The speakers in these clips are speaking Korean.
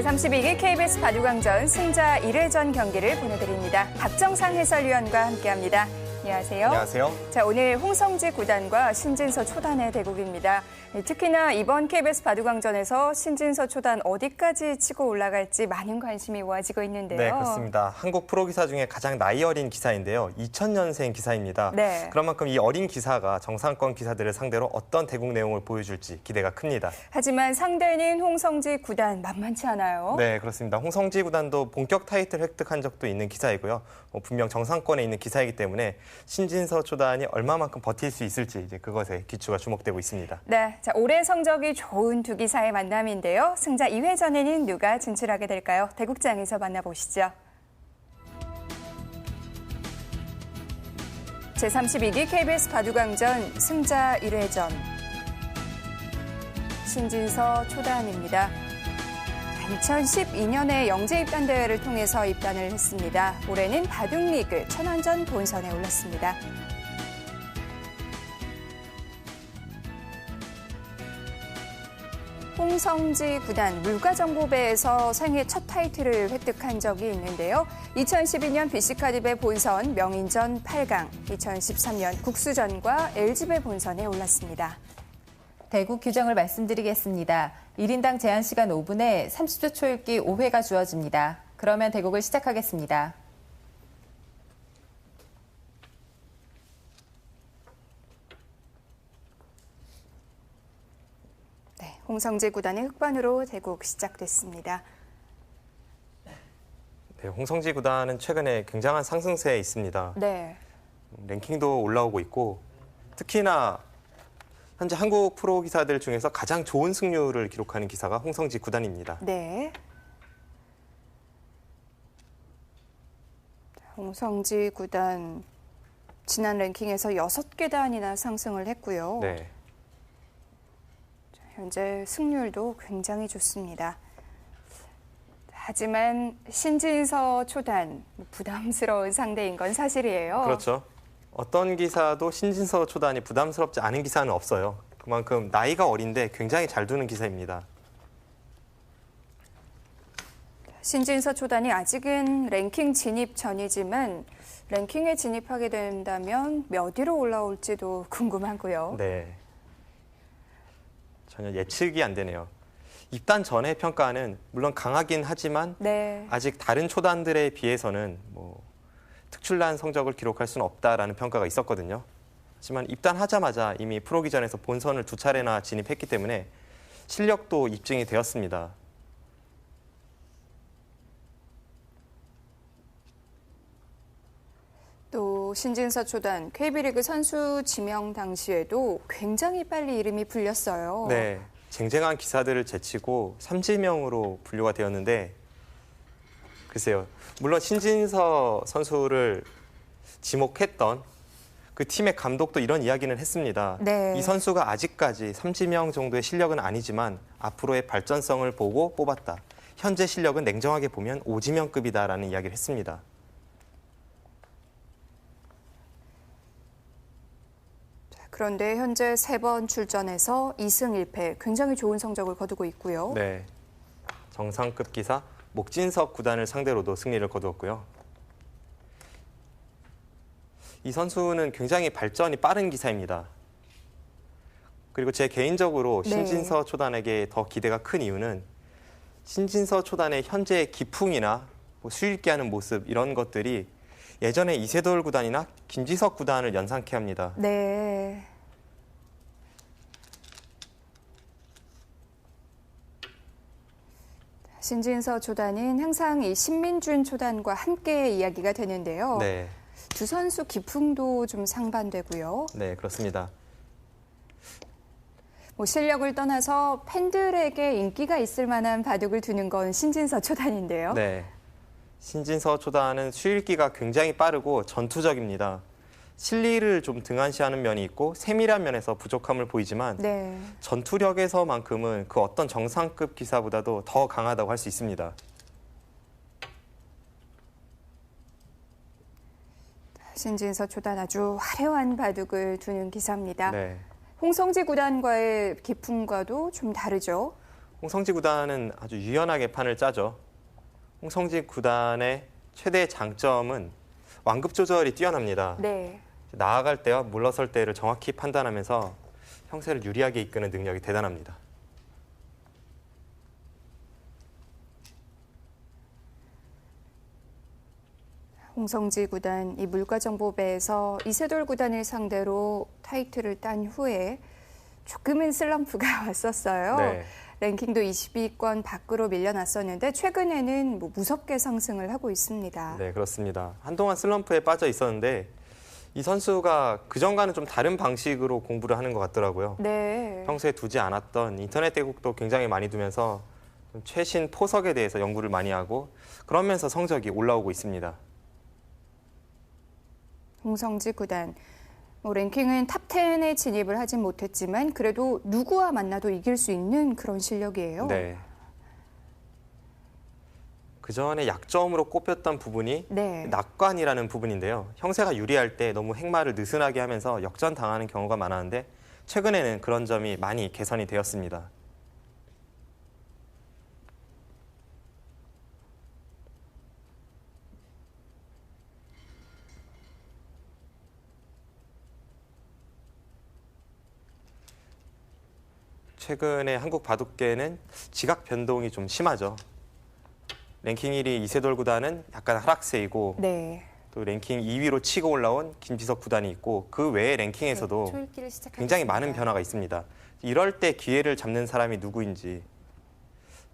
제32기 KBS 바둑왕전 승자 1회전 경기를 보내드립니다. 박정상 해설위원과 함께합니다. 안녕하세요. 안녕하세요. 자, 오늘 홍성지 구단과 신진서 초단의 대국입니다. 특히나 이번 KBS 바둑왕전에서 신진서 초단 어디까지 치고 올라갈지 많은 관심이 모아지고 있는데요. 네, 그렇습니다. 한국 프로 기사 중에 가장 나이 어린 기사인데요. 2000년생 기사입니다. 네. 그런 만큼 이 어린 기사가 정상권 기사들을 상대로 어떤 대국 내용을 보여줄지 기대가 큽니다. 하지만 상대는 홍성지 구단 만만치 않아요. 네, 그렇습니다. 홍성지 구단도 본격 타이틀 획득한 적도 있는 기사이고요. 분명 정상권에 있는 기사이기 때문에 신진서 초단이 얼마만큼 버틸 수 있을지 이제 그것에 기초가 주목되고 있습니다. 네, 자, 올해 성적이 좋은 두 기사의 만남인데요. 승자 2회전에는 누가 진출하게 될까요? 대국장에서 만나보시죠. 제32기 KBS 바둑왕전 승자 1회전 신진서 초단입니다. 2012년에 영재 입단 대회를 통해서 입단을 했습니다. 올해는 바둑리그 천안전 본선에 올랐습니다. 홍성지 구단 물가정보배에서 생애 첫 타이틀을 획득한 적이 있는데요. 2012년 BC카드배 본선 명인전 8강, 2013년 국수전과 LG배 본선에 올랐습니다. 대국 규정을 말씀드리겠습니다. 1인당 제한 시간 5분에 30초 초읽기 5회가 주어집니다. 그러면 대국을 시작하겠습니다. 네, 홍성지 구단의 흑반으로 대국 시작됐습니다. 네, 홍성지 구단은 최근에 굉장한 상승세에 있습니다. 네. 랭킹도 올라오고 있고 특히나 현재 한국 프로 기사들 중에서 가장 좋은 승률을 기록하는 기사가 홍성지 구단입니다. 네. 홍성지 구단 지난 랭킹에서 6계단이나 상승을 했고요. 네. 현재 승률도 굉장히 좋습니다. 하지만 신진서 초단 부담스러운 상대인 건 사실이에요. 그렇죠. 어떤 기사도 신진서 초단이 부담스럽지 않은 기사는 없어요. 그만큼 나이가 어린데 굉장히 잘 두는 기사입니다. 신진서 초단이 아직은 랭킹 진입 전이지만 랭킹에 진입하게 된다면 몇 위로 올라올지도 궁금하고요. 네. 전혀 예측이 안 되네요. 입단 전의 평가는 물론 강하긴 하지만 네. 아직 다른 초단들에 비해서는 특출난 성적을 기록할 수는 없다라는 평가가 있었거든요. 하지만 입단하자마자 이미 프로기전에서 본선을 2차례나 진입했기 때문에 실력도 입증이 되었습니다. 또 신진서 초단 KB리그 선수 지명 당시에도 굉장히 빨리 이름이 불렸어요. 네, 쟁쟁한 기사들을 제치고 3지명으로 분류가 되었는데 글쎄요. 물론 신진서 선수를 지목했던 그 팀의 감독도 이런 이야기는 했습니다. 네. 이 선수가 아직까지 3지명 정도의 실력은 아니지만 앞으로의 발전성을 보고 뽑았다. 현재 실력은 냉정하게 보면 5지명급이다라는 이야기를 했습니다. 그런데 현재 3번 출전해서 2승 1패 굉장히 좋은 성적을 거두고 있고요. 네, 정상급 기사 목진석 구단을 상대로도 승리를 거두었고요. 이 선수는 굉장히 발전이 빠른 기사입니다. 그리고 제 개인적으로 신진서 초단에게 더 기대가 큰 이유는 신진서 초단의 현재의 기풍이나 수일기하는 모습 이런 것들이 예전에 이세돌 구단이나 김지석 구단을 연상케 합니다. 네. 신진서 초단은 항상 이 신민준 초단과 함께 이야기가 되는데요. 네. 두 선수 기풍도 좀 상반되고요. 네, 그렇습니다. 실력을 떠나서 팬들에게 인기가 있을 만한 바둑을 두는 건 신진서 초단인데요. 네. 신진서 초단은 수일기가 굉장히 빠르고 전투적입니다. 실리를 좀 등한시하는 면이 있고 세밀한 면에서 부족함을 보이지만 네. 전투력에서만큼은 그 어떤 정상급 기사보다도 더 강하다고 할 수 있습니다. 신진서 초단 아주 화려한 바둑을 두는 기사입니다. 네. 홍성지 구단과의 기풍과도 좀 다르죠? 홍성지 구단은 아주 유연하게 판을 짜죠. 홍성지 구단의 최대 장점은 완급 조절이 뛰어납니다. 네. 나아갈 때와 물러설 때를 정확히 판단하면서 형세를 유리하게 이끄는 능력이 대단합니다. 홍성지 구단 이 물가정보배에서 이세돌 구단을 상대로 타이틀을 딴 후에 조금은 슬럼프가 왔었어요. 네. 랭킹도 20위권 밖으로 밀려났었는데 최근에는 무섭게 상승을 하고 있습니다. 네, 그렇습니다. 한동안 슬럼프에 빠져 있었는데 이 선수가 그전과는 좀 다른 방식으로 공부를 하는 것 같더라고요. 네. 평소에 두지 않았던 인터넷 대국도 굉장히 많이 두면서 좀 최신 포석에 대해서 연구를 많이 하고 그러면서 성적이 올라오고 있습니다. 홍성지 구단. 랭킹은 탑 10에 진입을 하진 못했지만 그래도 누구와 만나도 이길 수 있는 그런 실력이에요. 네. 그전에 약점으로 꼽혔던 부분이 네. 낙관이라는 부분인데요. 형세가 유리할 때 너무 행마를 느슨하게 하면서 역전당하는 경우가 많았는데 최근에는 그런 점이 많이 개선이 되었습니다. 최근에 한국 바둑계는 지각 변동이 좀 심하죠. 랭킹 1위 이세돌 구단은 약간 하락세이고 네. 또 랭킹 2위로 치고 올라온 김지석 구단이 있고 그 외의 랭킹에서도 초읽기를 시작하겠습니다. 굉장히 많은 변화가 있습니다. 이럴 때 기회를 잡는 사람이 누구인지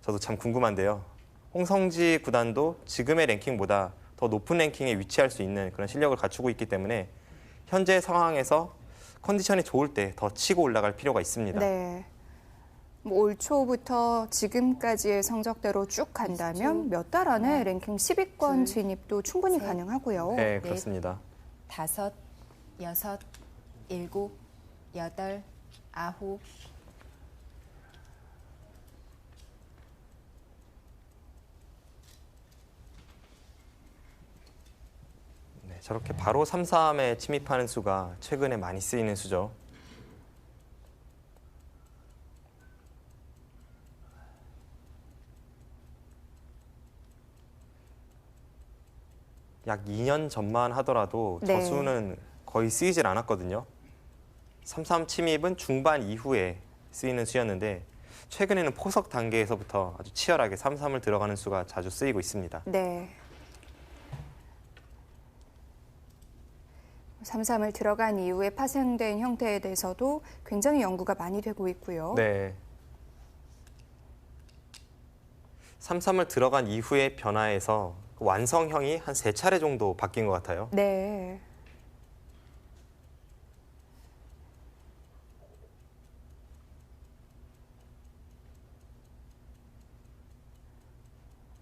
저도 참 궁금한데요. 홍성지 구단도 지금의 랭킹보다 더 높은 랭킹에 위치할 수 있는 그런 실력을 갖추고 있기 때문에 현재 상황에서 컨디션이 좋을 때 더 치고 올라갈 필요가 있습니다. 네. 올 초부터 지금까지의 성적대로 쭉 간다면 몇 달 안에 랭킹 10위권 진입도 충분히 가능하고요. 네, 그렇습니다. 5, 6, 7, 8, 9. 네, 저렇게 바로 3, 3에 침입하는 수가 최근에 많이 쓰이는 수죠. 약 2년 전만 하더라도 저 네. 수는 거의 쓰이질 않았거든요. 3-3 침입은 중반 이후에 쓰이는 수였는데 최근에는 포석 단계에서부터 아주 치열하게 3-3을 들어가는 수가 자주 쓰이고 있습니다. 네. 3-3을 들어간 이후에 파생된 형태에 대해서도 굉장히 연구가 많이 되고 있고요. 네. 3-3을 들어간 이후의 변화에서 완성형이 한 3차례 정도 바뀐 것 같아요. 네.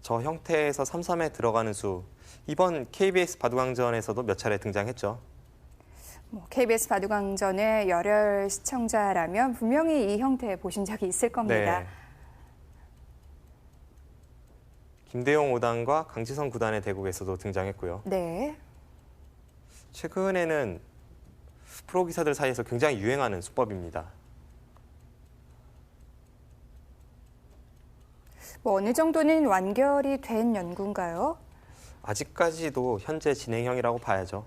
저 형태에서 3-3에 들어가는 수, 이번 KBS 바둑왕전에서도 몇 차례 등장했죠. KBS 바둑왕전의 열혈 시청자라면 분명히 이 형태 보신 적이 있을 겁니다. 네. 김대용 5단과 강지성 9단의 대국에서도 등장했고요. 네. 최근에는 프로 기사들 사이에서 굉장히 유행하는 수법입니다. 어느 정도는 완결이 된 연구인가요? 아직까지도 현재 진행형이라고 봐야죠.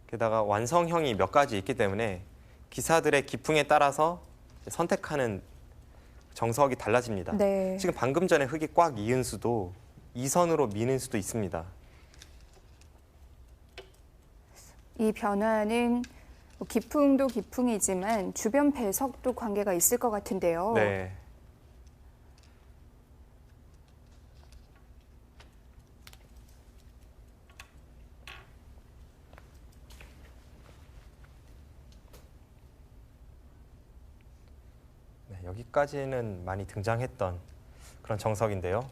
게다가 완성형이 몇 가지 있기 때문에 기사들의 기풍에 따라서 선택하는 정석이 달라집니다. 네. 지금 방금 전에 흙이 꽉 이은 수도 2선으로 미는 수도 있습니다. 이 변화는 기풍도 기풍이지만 주변 배석도 관계가 있을 것 같은데요. 네. 네, 여기까지는 많이 등장했던 그런 정석인데요.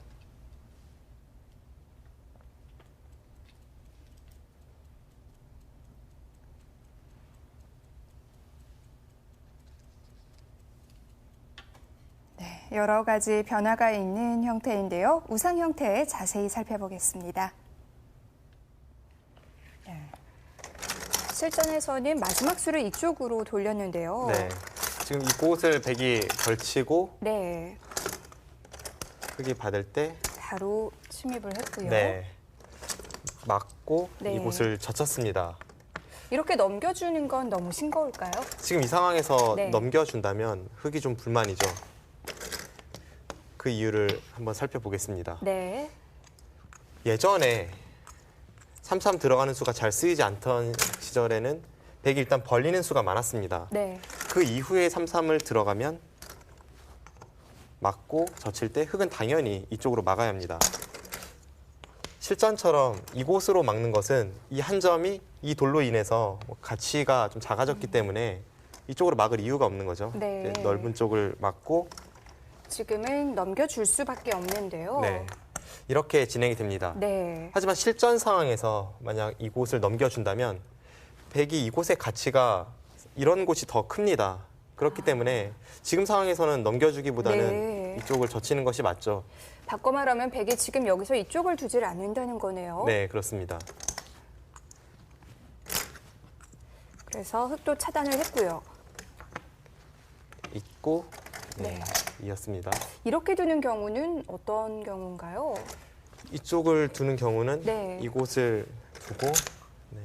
여러 가지 변화가 있는 형태인데요. 우상 형태 자세히 살펴보겠습니다. 실전에서는 마지막 수를 이쪽으로 돌렸는데요. 네. 지금 이곳을 백이 걸치고 네, 흙이 받을 때 바로 침입을 했고요. 네. 맞고 네. 이곳을 젖혔습니다. 이렇게 넘겨주는 건 너무 싱거울까요? 지금 이 상황에서 네. 넘겨준다면 흙이 좀 불만이죠. 그 이유를 한번 살펴보겠습니다. 네, 예전에 삼삼 들어가는 수가 잘 쓰이지 않던 시절에는 백이 일단 벌리는 수가 많았습니다. 네, 그 이후에 삼삼을 들어가면 막고 젖힐 때 흙은 당연히 이쪽으로 막아야 합니다. 실전처럼 이곳으로 막는 것은 이 한 점이 이 돌로 인해서 가치가 좀 작아졌기 때문에 이쪽으로 막을 이유가 없는 거죠. 네. 이제 넓은 쪽을 막고 지금은 넘겨줄 수밖에 없는데요. 네, 이렇게 진행이 됩니다. 네, 하지만 실전 상황에서 만약 이곳을 넘겨준다면 백이 이곳의 가치가 이런 곳이 더 큽니다. 그렇기 때문에 지금 상황에서는 넘겨주기보다는 네. 이쪽을 젖히는 것이 맞죠. 바꿔 말하면 백이 지금 여기서 이쪽을 두질 않는다는 거네요. 네, 그렇습니다. 그래서 흙도 차단을 했고요. 있고 네, 네. 이었습니다. 이렇게 두는 경우는 어떤 경우인가요? 이쪽을 두는 경우는 네. 이곳을 두고 네,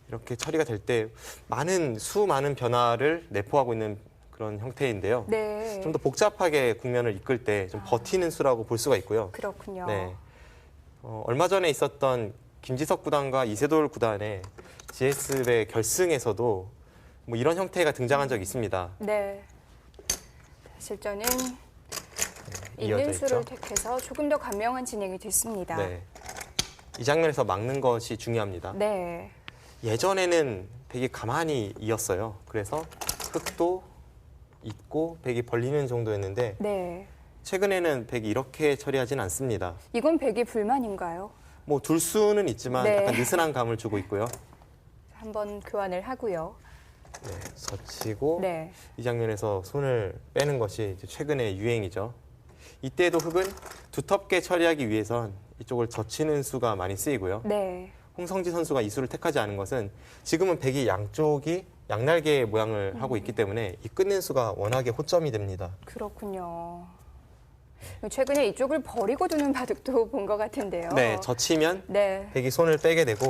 이렇게 처리가 될 때 수많은 변화를 내포하고 있는 그런 형태인데요. 네, 좀 더 복잡하게 국면을 이끌 때 좀 버티는 수라고 볼 수가 있고요. 그렇군요. 네. 얼마 전에 있었던 김지석 구단과 이세돌 구단의 GS배 결승에서도 뭐 이런 형태가 등장한 적이 있습니다. 네. 실전은 이어져 있는 수를 있죠. 택해서 조금 더 간명한 진행이 됐습니다. 네. 이 장면에서 막는 것이 중요합니다. 네. 예전에는 백이 가만히 이었어요. 그래서 흙도 있고 백이 벌리는 정도였는데 네. 최근에는 백이 이렇게 처리하진 않습니다. 이건 백이 불만인가요? 뭐 둘 수는 있지만 네. 약간 느슨한 감을 주고 있고요. 한번 교환을 하고요. 네, 젖히고 네. 이 장면에서 손을 빼는 것이 이제 최근의 유행이죠. 이때도 흙은 두텁게 처리하기 위해선 이쪽을 젖히는 수가 많이 쓰이고요. 네. 홍성지 선수가 이 수를 택하지 않은 것은 지금은 백이 양쪽이 양날개 모양을 하고 있기 때문에 이 끝낸 수가 워낙에 호점이 됩니다. 그렇군요. 최근에 이쪽을 버리고 두는 바둑도 본 것 같은데요. 네, 젖히면 네. 백이 손을 빼게 되고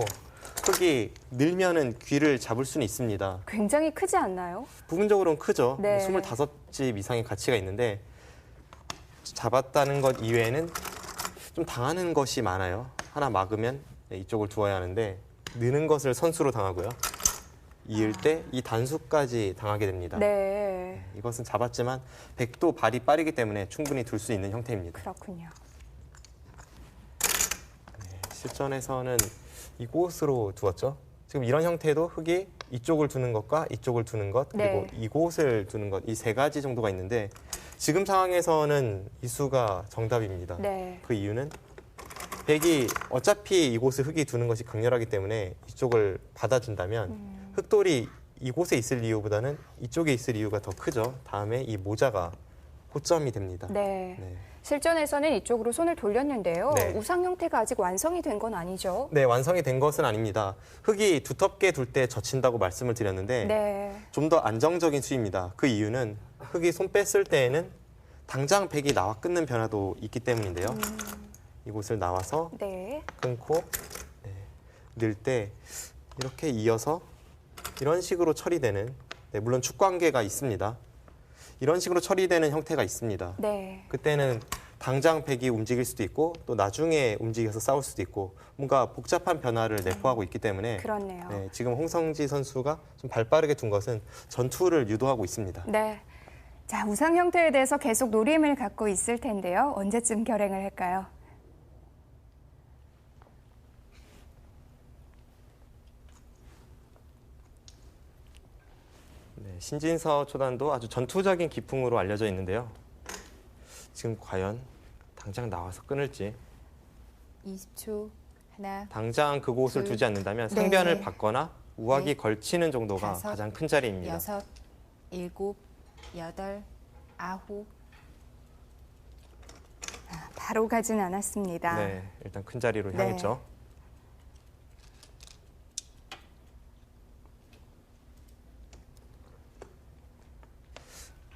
흙이 늘면은 귀를 잡을 수는 있습니다. 굉장히 크지 않나요? 부분적으로는 크죠. 네. 25집 이상의 가치가 있는데 잡았다는 것 이외에는 좀 당하는 것이 많아요. 하나 막으면 이쪽을 두어야 하는데 느는 것을 선수로 당하고요. 이을 때 이 단수까지 당하게 됩니다. 네. 이것은 잡았지만 백도 발이 빠르기 때문에 충분히 둘 수 있는 형태입니다. 그렇군요. 실전에서는 이곳으로 두었죠. 지금 이런 형태도 흙이 이쪽을 두는 것과 이쪽을 두는 것 그리고 네. 이곳을 두는 것 이 세 가지 정도가 있는데 지금 상황에서는 이 수가 정답입니다. 네. 그 이유는 백이 어차피 이곳을 흙이 두는 것이 강렬하기 때문에 이쪽을 받아준다면 흙돌이 이곳에 있을 이유보다는 이쪽에 있을 이유가 더 크죠. 다음에 이 모자가 호점이 됩니다. 네. 네. 실전에서는 이쪽으로 손을 돌렸는데요. 네. 우상 형태가 아직 완성이 된 건 아니죠? 네, 완성이 된 것은 아닙니다. 흙이 두텁게 둘 때 젖힌다고 말씀을 드렸는데 네. 좀 더 안정적인 수입니다. 그 이유는 흙이 손 뺐을 때에는 당장 백이 나와 끊는 변화도 있기 때문인데요. 이곳을 나와서 네. 끊고 네, 늘 때 이렇게 이어서 이런 식으로 처리되는 네, 물론 축관계가 있습니다. 이런 식으로 처리되는 형태가 있습니다. 네. 그때는 당장 백이 움직일 수도 있고 또 나중에 움직여서 싸울 수도 있고 뭔가 복잡한 변화를 내포하고 있기 때문에 그렇네요. 네, 지금 홍성지 선수가 좀 발빠르게 둔 것은 전투를 유도하고 있습니다. 네. 자, 우상 형태에 대해서 계속 노림을 갖고 있을 텐데요. 언제쯤 결행을 할까요? 네, 신진서 초단도 아주 전투적인 기풍으로 알려져 있는데요. 지금 과연 당장 나와서 끊을지 20초. 하나, 당장 그곳을 둘, 두지 않는다면 네. 상변을 받거나 우악이 넷, 걸치는 정도가 다섯, 가장 큰 자리입니다. 6, 7, 8, 9. 바로 가진 않았습니다. 네, 일단 큰 자리로 네. 향했죠.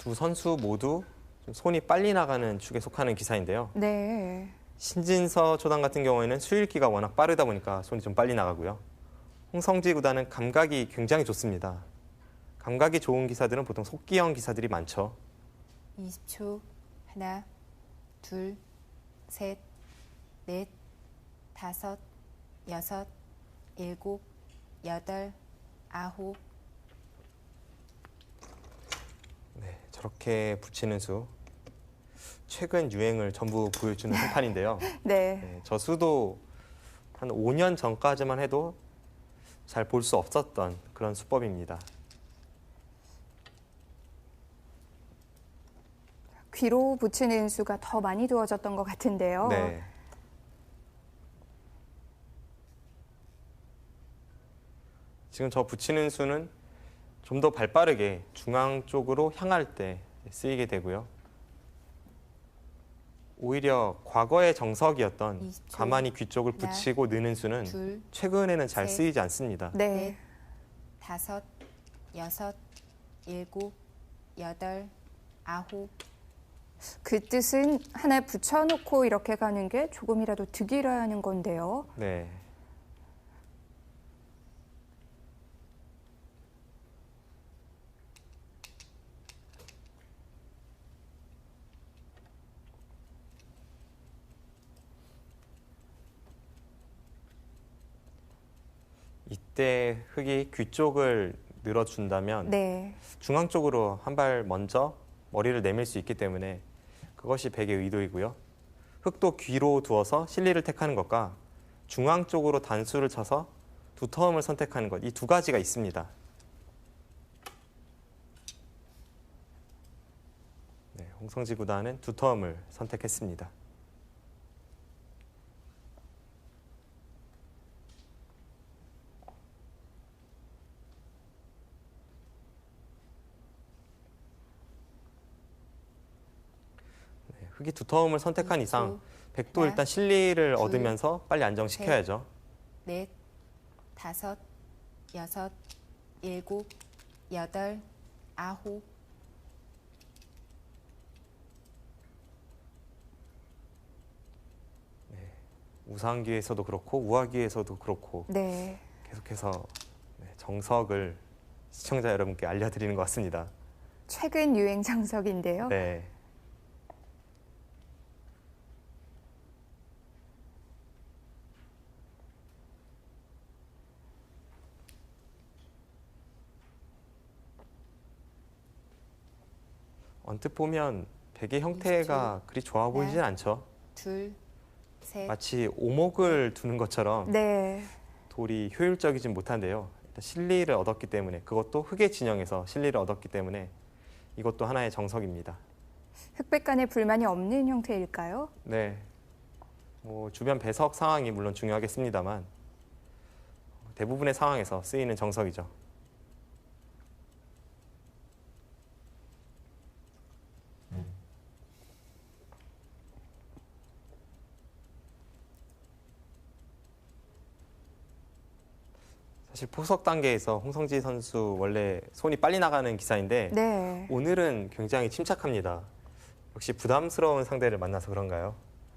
두 선수 모두 좀 손이 빨리 나가는 축에 속하는 기사인데요. 네. 신진서 초단 같은 경우에는 수일기가 워낙 빠르다 보니까 손이 좀 빨리 나가고요. 홍성지 구단은 감각이 굉장히 좋습니다. 감각이 좋은 기사들은 보통 속기형 기사들이 많죠. 20초. 하나, 둘, 셋, 넷, 다섯, 여섯, 일곱, 여덟, 아홉. 네, 저렇게 붙이는 수. 최근 유행을 전부 보여주는 판인데요. 네. 네, 저 수도 한 5년 전까지만 해도 잘 볼 수 없었던 그런 수법입니다. 귀로 붙이는 수가 더 많이 두어졌던 것 같은데요. 네. 지금 저 붙이는 수는 좀 더 발빠르게 중앙 쪽으로 향할 때 쓰이게 되고요. 오히려 과거의 정석이었던 20초. 가만히 귀 쪽을 하나, 붙이고 느는 수는 둘, 최근에는 잘 셋. 쓰이지 않습니다. 네. 넷, 다섯, 여섯, 일곱, 여덟, 아홉. 그 뜻은 하나 붙여놓고 이렇게 가는 게 조금이라도 득이라는 건데요. 네. 이때 흙이 귀 쪽을 늘어준다면 네. 중앙 쪽으로 한 발 먼저 머리를 내밀 수 있기 때문에 그것이 백의 의도이고요. 흙도 귀로 두어서 실리를 택하는 것과 중앙 쪽으로 단수를 쳐서 두터움을 선택하는 것, 이 두 가지가 있습니다. 네, 홍성지 구단은 두터움을 선택했습니다. 흙이 두터움을 선택한 이상 백도 하나, 일단 실리를 둘, 얻으면서 빨리 안정시켜야죠. 넷, 다섯, 여섯, 일곱, 여덟, 아홉. 우상기에서도 그렇고 우하기에서도 그렇고 네. 계속해서 정석을 시청자 여러분께 알려드리는 것 같습니다. 최근 유행 정석인데요. 네. 언뜻 보면 백의 형태가 그리 좋아 보이진 않죠. 둘, 셋, 마치 오목을 두는 것처럼 네. 돌이 효율적이진 못한데요. 일단 실리를 얻었기 때문에 그것도 흙의 진영에서 실리를 얻었기 때문에 이것도 하나의 정석입니다. 흑백 간에 불만이 없는 형태일까요? 네. 뭐 주변 배석 상황이 물론 중요하겠습니다만 대부분의 상황에서 쓰이는 정석이죠. 사실 포석 단계에서 홍성지 선수 원래 손이 빨리 나가는 기사인데 네. 오늘은 굉장히 침착합니다. 역시 부담스러운 상대를 만나서 그런가요?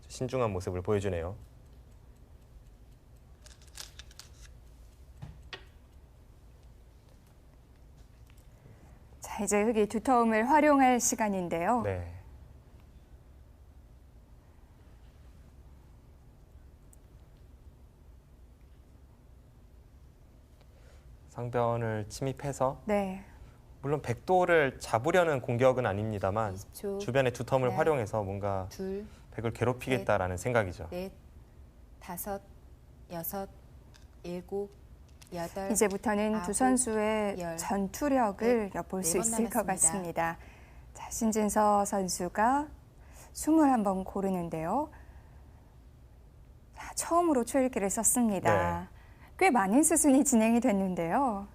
신중한 모습을 보여주네요. 자, 이제 흙이 두터움을 활용할 시간인데요. 네. 상변을 침입해서 네. 물론 백도를 잡으려는 공격은 아닙니다만 20초. 주변의 두텀을 하나, 활용해서 뭔가 둘, 백을 괴롭히겠다라는 생각이죠. 넷, 다섯, 여섯, 일곱, 여덟. 이제부터는 두 아홉, 선수의 열, 전투력을 넷, 엿볼 수 네번 있을 것 남았습니다. 같습니다. 자, 신진서 선수가 21번 고르는데요. 자, 처음으로 초읽기를 썼습니다. 네. 꽤 많은 수순이 진행이 됐는데요.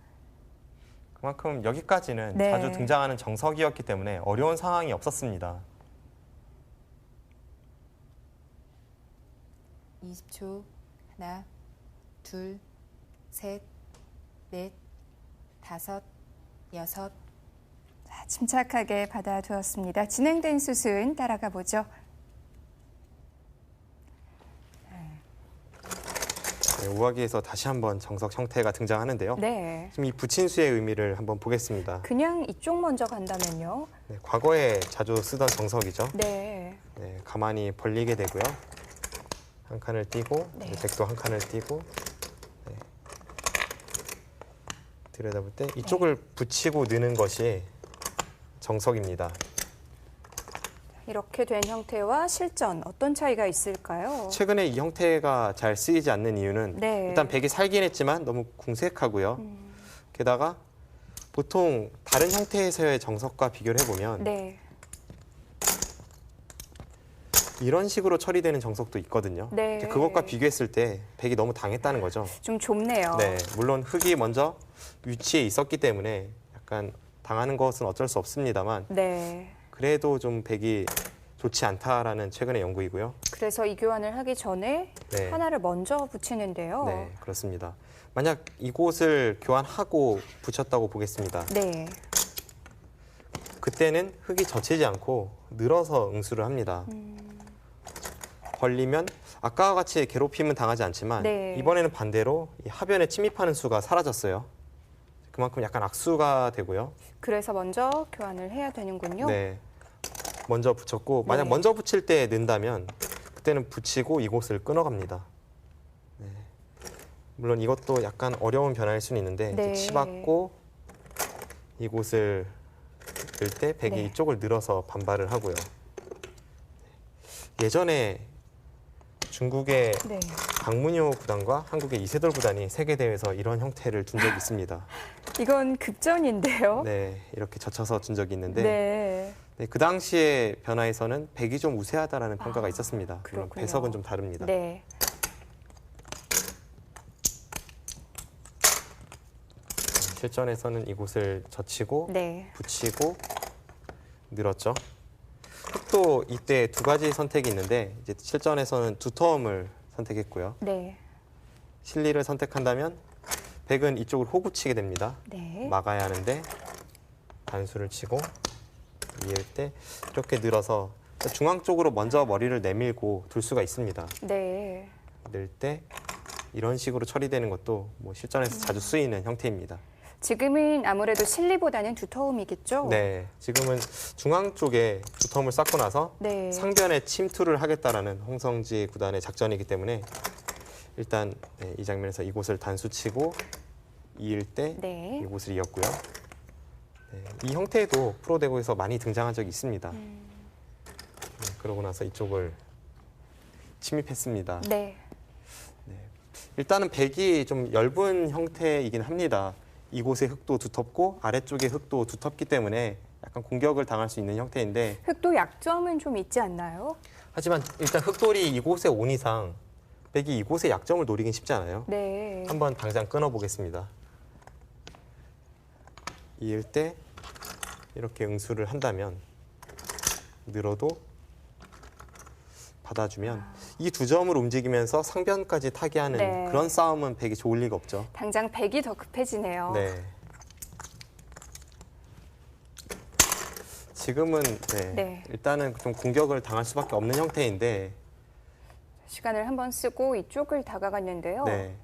그만큼 여기까지는 네. 자주 등장하는 정석이었기 때문에 어려운 상황이 없었습니다. 20초. 하나, 둘, 셋, 넷, 다섯, 여섯. 자, 침착하게 받아두었습니다. 진행된 수순 따라가 보죠. 네, 우아기에서 다시 한번 정석 형태가 등장하는데요. 네. 지금 이 부친수의 의미를 한번 보겠습니다. 그냥 이쪽 먼저 간다면요? 네, 과거에 자주 쓰던 정석이죠. 네. 네, 가만히 벌리게 되고요. 한 칸을 띄고 네. 백도 한 칸을 띄고 네. 들여다볼 때 이쪽을 붙이고 넣는 것이 정석입니다. 이렇게 된 형태와 실전 어떤 차이가 있을까요? 최근에 이 형태가 잘 쓰이지 않는 이유는 네. 일단 백이 살긴 했지만 너무 궁색하고요. 게다가 보통 다른 형태에서의 정석과 비교를 해보면 네. 이런 식으로 처리되는 정석도 있거든요. 네. 이제 그것과 비교했을 때 백이 너무 당했다는 거죠. 좀 좁네요. 네, 물론 흙이 먼저 위치에 있었기 때문에 약간 당하는 것은 어쩔 수 없습니다만 네. 그래도 좀 백이 좋지 않다라는 최근의 연구이고요. 그래서 이 교환을 하기 전에 네. 하나를 먼저 붙이는데요. 네, 그렇습니다. 만약 이곳을 교환하고 붙였다고 보겠습니다. 네. 그때는 흙이 젖히지 않고 늘어서 응수를 합니다. 벌리면 아까와 같이 괴롭힘은 당하지 않지만 네. 이번에는 반대로 이 하변에 침입하는 수가 사라졌어요. 그만큼 약간 악수가 되고요. 그래서 먼저 교환을 해야 되는군요. 네, 먼저 붙였고 만약 네. 먼저 붙일 때 는다면 그때는 붙이고 이곳을 끊어갑니다. 네. 물론 이것도 약간 어려운 변화일 수는 있는데 네. 이제 치받고 이곳을 넣을 때 백이 네. 이쪽을 늘어서 반발을 하고요. 예전에 중국의 네. 박문효 구단과 한국의 이세돌 구단이 세계 대회에서 이런 형태를 둔 적이 있습니다. 이건 극전인데요. 네, 이렇게 젖혀서 준 적이 있는데 네. 네, 그 당시의 변화에서는 백이 좀 우세하다라는 평가가 있었습니다. 물론 그렇군요. 배석은 좀 다릅니다. 네. 실전에서는 이곳을 젖히고 네. 붙이고 늘었죠. 흙도 이때 두 가지 선택이 있는데 이제 실전에서는 두터움을 선택했고요. 네. 실리를 선택한다면 백은 이쪽을 호구치게 됩니다. 네. 막아야 하는데 단수를 치고 이을 때 이렇게 늘어서 중앙 쪽으로 먼저 머리를 내밀고 둘 수가 있습니다. 네. 늘 때 이런 식으로 처리되는 것도 뭐 실전에서 자주 쓰이는 형태입니다. 지금은 아무래도 실리보다는 두터움이겠죠? 네, 지금은 중앙 쪽에 두터움을 쌓고 나서 네. 상변에 침투를 하겠다라는 홍성지 구단의 작전이기 때문에 일단 네, 이 장면에서 이곳을 단수치고 이을 때 네. 이곳을 이었고요. 네, 이 형태도 프로대구에서 많이 등장한 적이 있습니다. 그러고 나서 이쪽을 침입했습니다. 네. 일단은 백이 좀 엷은 형태이긴 합니다. 이곳의 흙도 두텁고 아래쪽의 흙도 두텁기 때문에 약간 공격을 당할 수 있는 형태인데 흙도 약점은 좀 있지 않나요? 하지만 일단 흙돌이 이곳에 온 이상 백이 이곳의 약점을 노리긴 쉽지 않아요. 네. 한번 당장 끊어보겠습니다. 이을 때 이렇게 응수를 한다면 늘어도 받아주면 이 두 점을 움직이면서 상변까지 타게 하는 네. 그런 싸움은 백이 좋을 리가 없죠. 당장 백이 더 급해지네요. 네. 지금은 네, 네. 일단은 좀 공격을 당할 수밖에 없는 형태인데 시간을 한번 쓰고 이쪽을 다가갔는데요. 네,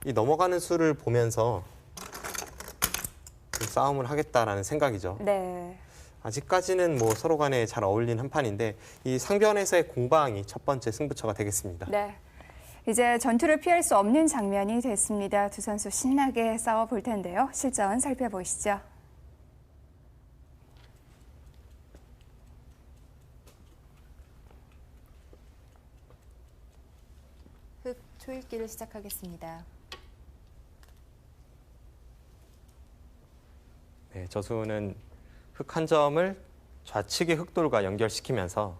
이 넘어가는 수를 보면서 좀 싸움을 하겠다라는 생각이죠. 네. 아직까지는 뭐 서로 간에 잘 어울린 한 판인데 이 상변에서의 공방이 첫 번째 승부처가 되겠습니다. 네. 이제 전투를 피할 수 없는 장면이 됐습니다. 두 선수 신나게 싸워 볼 텐데요. 실전 살펴보시죠. 흙 초읽기를 시작하겠습니다. 네, 저수는 흙 한 점을 좌측의 흙돌과 연결시키면서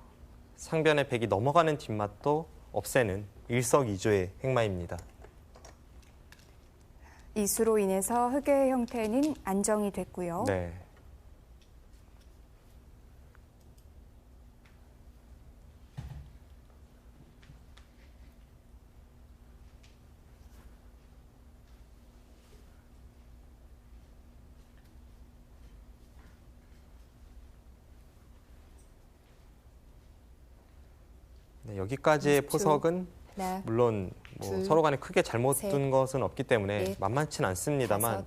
상변의 백이 넘어가는 뒷맛도 없애는 일석이조의 행마입니다. 이수로 인해서 흙의 형태는 안정이 됐고요. 네. 네, 여기까지의 20초. 포석은 하나, 물론 둘, 서로 간에 크게 잘못 셋, 둔 것은 없기 때문에 넷, 만만치는 않습니다만 다섯.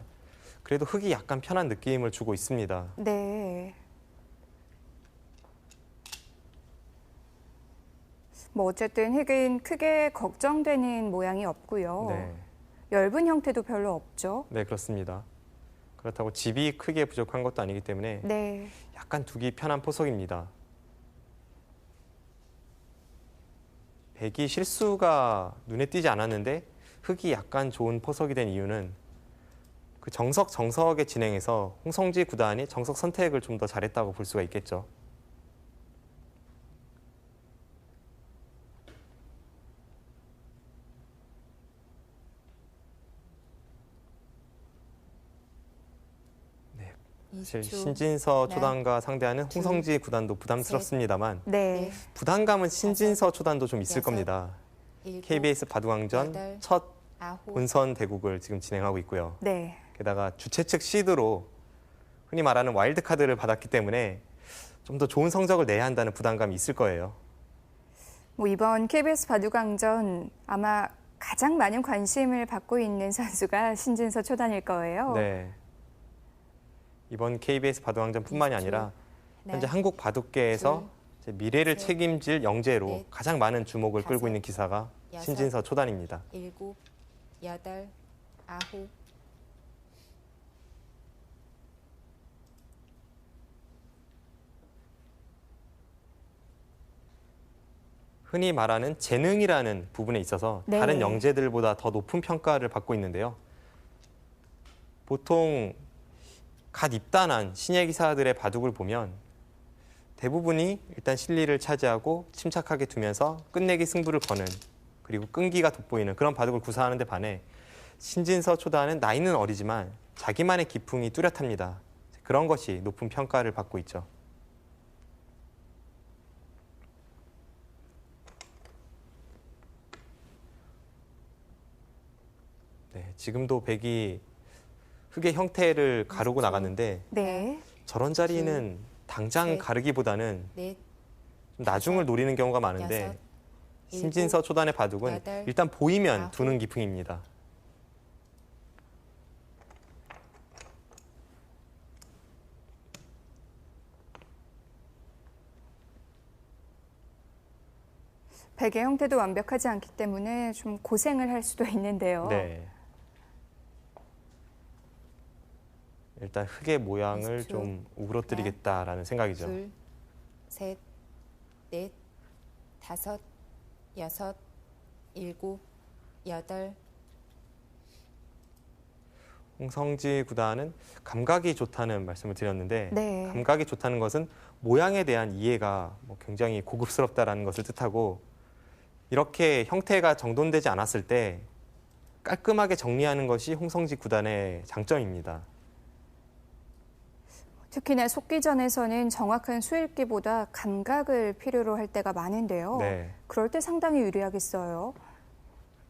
그래도 흙이 약간 편한 느낌을 주고 있습니다. 네. 뭐 어쨌든 흙은 크게 걱정되는 모양이 없고요. 네. 엷은 형태도 별로 없죠. 네, 그렇습니다. 그렇다고 집이 크게 부족한 것도 아니기 때문에 네. 약간 두기 편한 포석입니다. 백이 실수가 눈에 띄지 않았는데 흙이 약간 좋은 포석이 된 이유는 그 정석에 진행해서 홍성지 구단이 정석 선택을 좀 더 잘했다고 볼 수가 있겠죠. 사실 20초. 신진서 네. 초단과 상대하는 둘, 홍성지 구단도 부담스럽습니다만 네. 부담감은 신진서 초단도 좀 있을 여섯, 겁니다. 일곱, KBS 바둑왕전 여덟, 첫 아홉, 본선 대국을 지금 진행하고 있고요. 네. 게다가 주최 측 시드로 흔히 말하는 와일드 카드를 받았기 때문에 좀 더 좋은 성적을 내야 한다는 부담감이 있을 거예요. 뭐 이번 KBS 바둑왕전 아마 가장 많은 관심을 받고 있는 선수가 신진서 초단일 거예요. 네. 이번 KBS 바둑왕전뿐만이 20초. 아니라 하나, 현재 한국 바둑계에서 이제 미래를 셋, 책임질 영재로 넷, 가장 많은 주목을 끌고 다섯, 있는 기사가 여섯, 신진서 초단입니다. 일곱, 여덟, 아홉, 흔히 말하는 재능이라는 부분에 있어서 네. 다른 영재들보다 더 높은 평가를 받고 있는데요. 보통 갓 입단한 신예 기사들의 바둑을 보면 대부분이 일단 실리를 차지하고 침착하게 두면서 끝내기 승부를 거는 그리고 끈기가 돋보이는 그런 바둑을 구사하는 데 반해 신진서 초단은 나이는 어리지만 자기만의 기풍이 뚜렷합니다. 그런 것이 높은 평가를 받고 있죠. 네, 지금도 백이 흙의 형태를 가르고 나갔는데 네. 저런 자리는 당장 셋, 가르기보다는 넷, 좀 나중을 노리는 경우가 많은데 여섯, 신진서 초단의 바둑은 여덟, 일단 보이면 아홉. 두는 기풍입니다. 백의 형태도 완벽하지 않기 때문에 좀 고생을 할 수도 있는데요. 네. 일단 흙의 모양을 20초. 좀 우그러뜨리겠다라는 생각이죠. 둘, 셋, 넷, 다섯, 여섯, 일곱, 여덟, 홍성지 구단은 감각이 좋다는 말씀을 드렸는데 네. 감각이 좋다는 것은 모양에 대한 이해가 굉장히 고급스럽다라는 것을 뜻하고 이렇게 형태가 정돈되지 않았을 때 깔끔하게 정리하는 것이 홍성지 구단의 장점입니다. 특히나 속기전에서는 정확한 수읽기보다 감각을 필요로 할 때가 많은데요. 네. 그럴 때 상당히 유리하겠어요.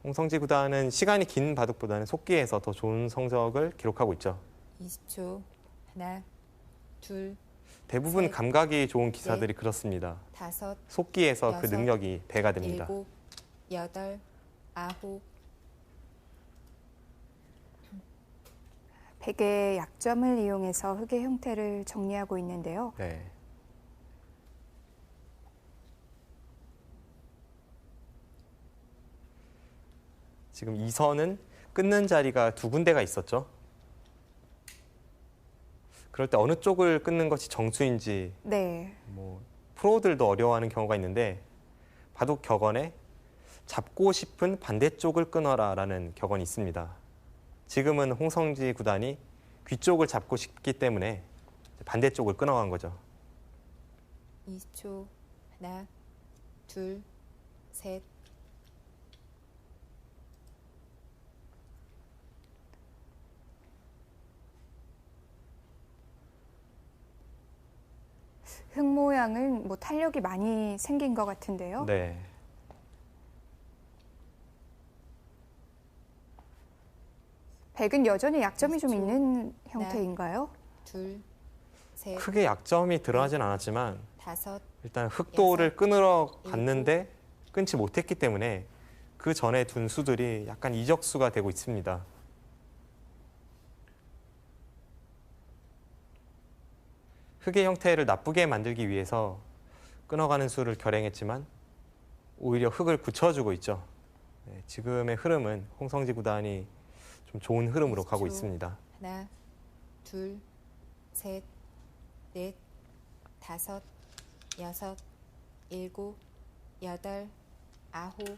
홍성지 구단은 시간이 긴 바둑보다는 속기에서 더 좋은 성적을 기록하고 있죠. 20초. 하나, 둘, 대부분 셋, 감각이 좋은 기사들이 넷, 그렇습니다. 다섯, 속기에서 그 여섯, 능력이 배가 됩니다. 일곱, 여덟, 아홉, 백의 약점을 이용해서 흙의 형태를 정리하고 있는데요. 네. 지금 이 선은 끊는 자리가 두 군데가 있었죠. 그럴 때 어느 쪽을 끊는 것이 정수인지 네. 뭐 프로들도 어려워하는 경우가 있는데 바둑 격언에 잡고 싶은 반대쪽을 끊어라라는 격언이 있습니다. 지금은 홍성지 구단이 귀 쪽을 잡고 싶기 때문에 반대쪽을 끊어간 거죠. 20초. 하나, 둘, 셋, 흙 모양은 뭐 탄력이 많이 생긴 것 같은데요. 네. 백은 여전히 약점이 좀 20초. 있는 형태인가요? 둘, 셋, 크게 약점이 드러나진 않았지만 다섯, 일단 흑도를 끊으러 갔는데 끊지 못했기 때문에 그 전에 둔 수들이 약간 이적수가 되고 있습니다. 흙의 형태를 나쁘게 만들기 위해서 끊어가는 수를 결행했지만 오히려 흙을 굳혀주고 있죠. 네, 지금의 흐름은 홍성지 구단이 좀 좋은 흐름으로 가고 있습니다. 하나, 둘, 셋, 넷, 다섯, 여섯, 일곱, 여덟, 아홉.